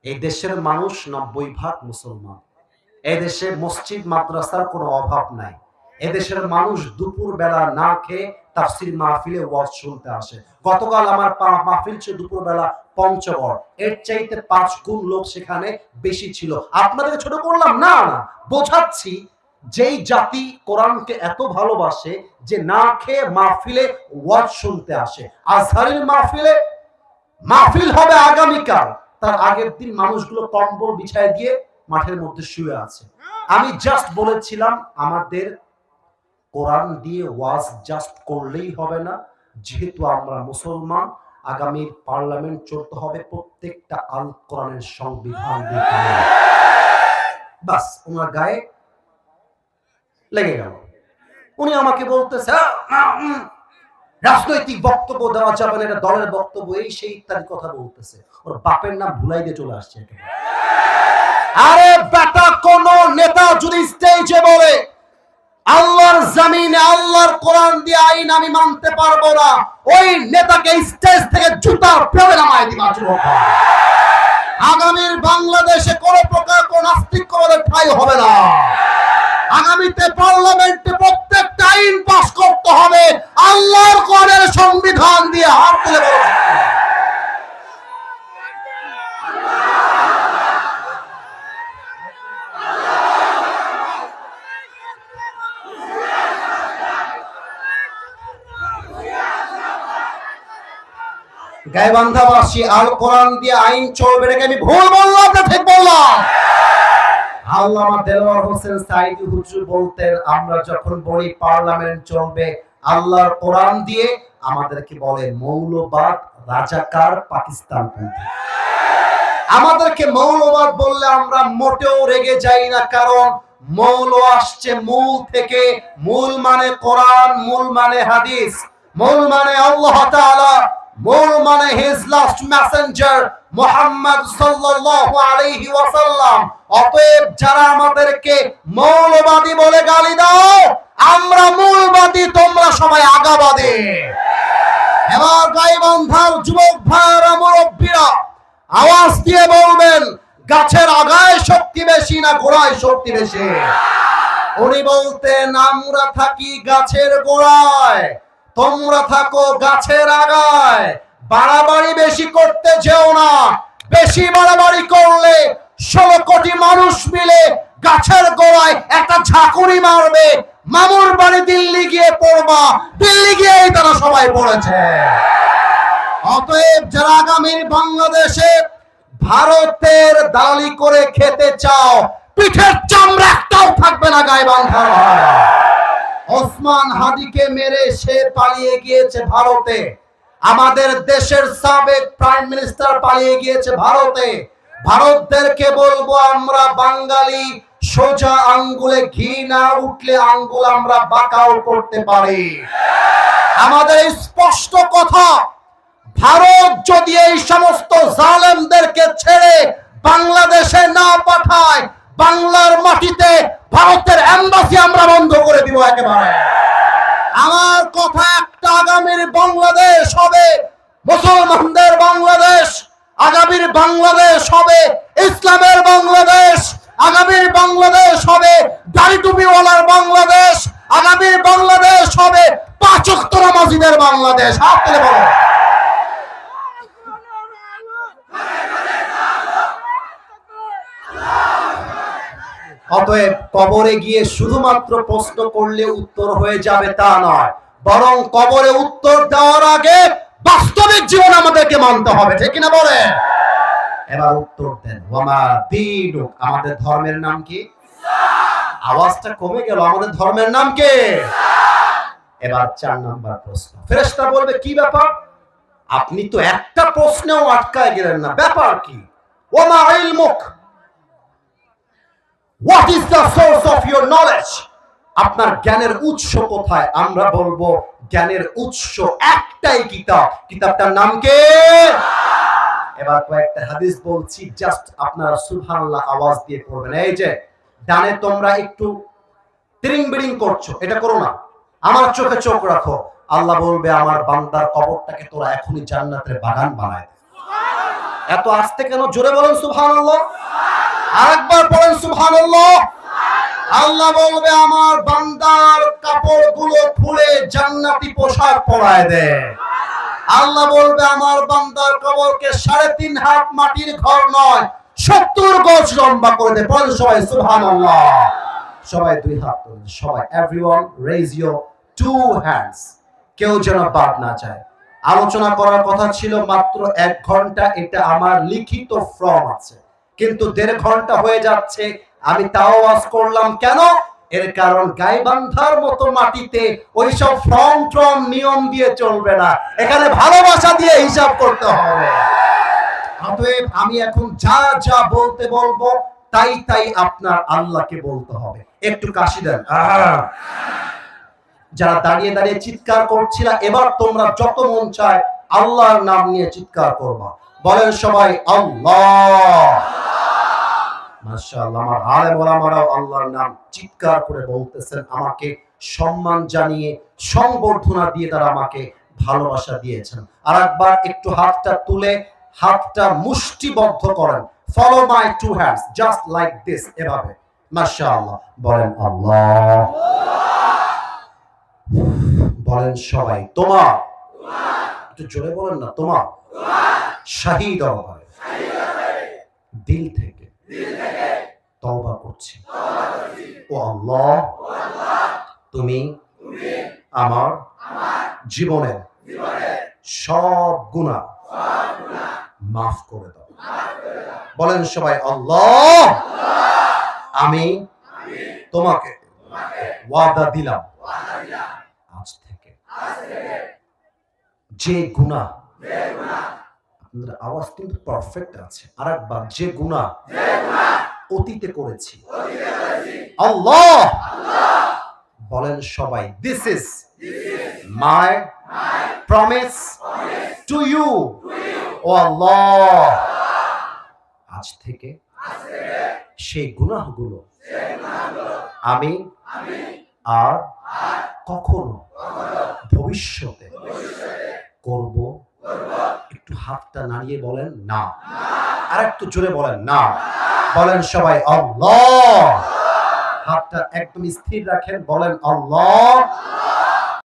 A: এই দেশের মানুষ 90% মুসলমান। এদেশে মসজিদ মাদ্রাসার কোনো অভাব নাই। এদেশের মানুষ দুপুর বেলা না খেয়ে তাফসীর মাহফিলে ওয়াজ শুনতে আসে। গতকাল আমার মাহফিল ছিল দুপুর বেলা পঞ্চগড়, এর চাইতে 5 গুণ লোক সেখানে বেশি ছিল। আপনাদেরকে ছোট করলাম না, না বোঝাচ্ছি, যেই জাতি কোরআনকে এত ভালোবাসে যে না খেয়ে মাহফিলে ওয়াজ শুনতে আসে। আজহারের মাহফিল হবে আগামীকাল, তার আগের দিন মানুষগুলো কম্বল বিছায় দিয়ে মাঠের মধ্যে শুয়ে আছে। আমি জাস্ট বলেছিলাম, আমাদের কোরআন দিয়ে ওয়াজ জাস্ট করলেই হবে না, যেহেতু আমরা মুসলমান, আগামীর পার্লামেন্ট চলতে হবে প্রত্যেকটা আল কোরআনের সংবিধান দিয়ে। বাস ওনার গায়ে লেগে গেল। উনি আমাকে বলতেছে, রাজনৈতিক বক্তব্য দেওয়া যাবে না, এটা দলের বক্তব্য, এই সেই ইত্যাদি কথা বলতেছে। ওর বাপের নাম ভুলাই দিয়ে চলে আসছে একেবারে। আরে বেটা, কোন নেতা যদি স্টেজে বলে আল্লাহর জমিনে আল্লাহর কোরআন দিয়ে আইন আমি মানতে পারবো না, ওই নেতাকে স্টেজ থেকে জুতার ফেলে নামায় দিবা যুবক। আগামীর বাংলাদেশে কোন প্রকার কোন নাস্তিকবাদের ঠাঁই হবে না। আগামীতে পার্লামেন্টে প্রত্যেকটা আইন পাস করতে হবে আল্লাহর কোরআনের সংবিধান দিয়ে। হাত তুলে বলো গাইবান্ধাবাসী আল কোরআন দিয়ে আইন চলবে, এটাকে আমি ভুল বললাম না ঠিক বললাম? আল্লামা দেলোয়ার হোসেন সাইদি হুজুর বলতেন, আমরা যখন বলি পার্লামেন্ট চলবে আল্লাহর কোরআন দিয়ে, আমাদেরকে বলে মৌলবাদ, রাজাকার, পাকিস্তানপন্থী। আমাদেরকে মৌলবাদ বললে আমরা মোটেও রেগে যাই না, কারণ মৌল আসছে মূল থেকে। মূল মানে কোরআন, মূল মানে হাদিস, মূল মানে আল্লাহ তাআলা, মূল মানে হিজ লাস্ট মেসেঞ্জার মুহাম্মদ সাল্লাল্লাহু আলাইহি ওয়াসাল্লাম। অতএব যারা আমাদেরকে মৌলবাদী বলে গালি দাও, আমরা মূলবাদী, তোমরা সবাই আগাবাদী। এবার গাইবান্ধার যুবক ভাইরা, মুরব্বীরা আওয়াজ দিয়ে বলবেন, গাছের আগায় শক্তি বেশি না গোড়ায় শক্তি বেশি? উনি বলতেন, আমরা থাকি গাছের গোড়ায়, তোমরা থাকো গাছের আগায়। বাড়াবাড়ি বেশি করতে যেও না, বেশি বাড়াবাড়ি করলে 16 কোটি মানুষ মিলে গাছের গোড়ায় একটা ঝাঁকুনি মারবে, মামুর বাড়ি দিল্লি গিয়ে পড়বা, দিল্লি গিয়েই তারা সবাই পড়েছে। অতএব যারা আগামীর বাংলাদেশে ভারতের দালালি করে খেতে চাও, পিঠের চামড়া একটাও থাকবে না গাইবান্ধার। ওসমান হাদিকে মেরে সে পালিয়ে গিয়েছে ভারতে, আমাদের দেশের সাবেক প্রাইম মিনিস্টার পালিয়ে গিয়েছে ভারতে। ভারতদেরকে বলবো, আমরা বাঙালি, সোজা আঙ্গুলে ঘি না উঠলে আঙ্গুল আমরা বাঁকাও করতে পারি। আমাদের স্পষ্ট কথা, ভারত যদি এই সমস্ত জালেমদেরকে ছেড়ে বাংলাদেশে না পাঠায়, বাংলার মাটিতে ভারতের এম্বাসি আমরা বন্ধ করে দিব একেবারে। আমার কথা একটা, আগামীর বাংলাদেশ হবে মুসলমানদের বাংলাদেশ, আগামীর বাংলাদেশ হবে ইসলামের বাংলাদেশ, আগামীর বাংলাদেশ হবে দাড়ি টুপিওয়ালার বাংলাদেশ, আগামীর বাংলাদেশ হবে 5 ওয়াক্ত নামাজীদের বাংলাদেশ। হাত তুলে বলো। অতএব কবরে গিয়ে শুধুমাত্র প্রশ্ন করলে উত্তর হয়ে যাবে তা নয়, বরং কবরে উত্তর দেওয়ার আগে বাস্তবিক জীবন আমাদেরকে মানতে হবে, ঠিক কিনা বলে? এবার উত্তর দেন, ওয়ামা দীনুক, আমাদের ধর্মের নাম কি? আওয়াজটা কমে গেল, আমাদের ধর্মের নাম কি? এবার 4 নাম্বার প্রশ্ন। ফেরেশতা বলবে, কি ব্যাপার? আপনি তো একটা প্রশ্নেও আটকায় গেলেন না, ব্যাপার কি? ওয়ামা ইলমুক, what is the source of your knowledge? আপনার জ্ঞানের উৎস কোথায়? আমরা বলবো, জ্ঞানের উৎস একটাই কিতাব, কিতাবটার নাম কি? এবার কয়েকটা হাদিস বলছি, জাস্ট আপনারা সুবহানাল্লাহ আওয়াজ দিয়ে পড়বেন। এই যে ডানে তোমরা একটু তিরিং বিরিং করছো, এটা করো না, আমার চোখে চোখ রাখো। আল্লাহ বলবে, আমার বান্দার কবরটাকে তোরা এখনই জান্নাতের বাগান বানায় দে। এত আস্তে কেন? জোরে বলেন সুবহানাল্লাহ। আরেকবার পড়েন সুবহানাল্লাহ। আল্লাহ বলবে, আমার বান্দার কাপড়গুলো খুলে জান্নাতি পোশাক পরায় দে। আল্লাহ বলবে, আমার বান্দার কবরকে 3.5 হাত মাটির ঘর নয় 70 গজ লম্বা করে দে। পড়েন সবাই সুবহানাল্লাহ। সবাই 2 হাত তুলুন, সবাই, এভরিওয়ান রেজ ইওর 2 হ্যান্ডস। কেউ যেন বাদ না যায়। আলোচনা করার কথা ছিল মাত্র 1 ঘন্টা, এটা আমার লিখিত ফর্ম আছে, কিন্তু 1.5 ঘন্টা হয়ে যাচ্ছে। আমি তাও ওয়াজ করলাম কেন? এর কারণ গাইবান্ধার মতো মাটিতে ওইসব ফর্ম নিয়ম দিয়ে চলবে না, এখানে ভালোবাসা দিয়ে হিসাব করতে হবে। অতএব আমি এখন যা যা বলতে বলবো তাই তাই আপনার আল্লাহকে বলতে হবে। একটু কাশি দেন। যারা দাঁড়িয়ে দাঁড়িয়ে চিৎকার করছিলা, এবার তোমরা যত মন চায় আল্লাহর নাম নিয়ে চিৎকার করবা। বলেন সবাই, আল্লাহ। মাশাআল্লাহ, আমার আলেম ওলামারাও আল্লাহর নাম চিৎকার করে বলতেছেন, আমাকে সম্মান জানিয়ে সংবর্ধনা দিয়ে তারা আমাকে ভালোবাসা দিয়েছেন। আর একবার একটু হাতটা তুলে হাতটা মুষ্টিবদ্ধ করেন। Follow my two hands just like this, এভাবে মাশাআল্লাহ বলেন আল্লাহ। বলেন সবাই তোমার, একটু জোরে বলেন না, তোমার শাহিদ হবে দিল থেকে তওবা করছি, ও আল্লাহ তুমি আমার জীবনের সব গুনাহ মাফ করে দাও। বলেন সবাই আল্লাহ, আমি তোমাকে ওয়াদা দিলাম আজ থেকে যে গুনাহ, আপনাদের আওয়াজ কিন্তু পারফেক্ট আছে, আরেকবার, যে গুনাহ অতীতে করেছি আল্লাহ, বলেন সবাই this is my promise to you, ও আল্লাহ আজ থেকে সেই গুনাহগুলো আমি আর কখনো ভবিষ্যতে করব। একটু হাতটা নাড়িয়ে বলেন না, আর একটু জোরে বলেন না। বলেন সবাই আল্লাহ, হাতটা একদম স্থির রাখেন, বলেন আল্লাহ।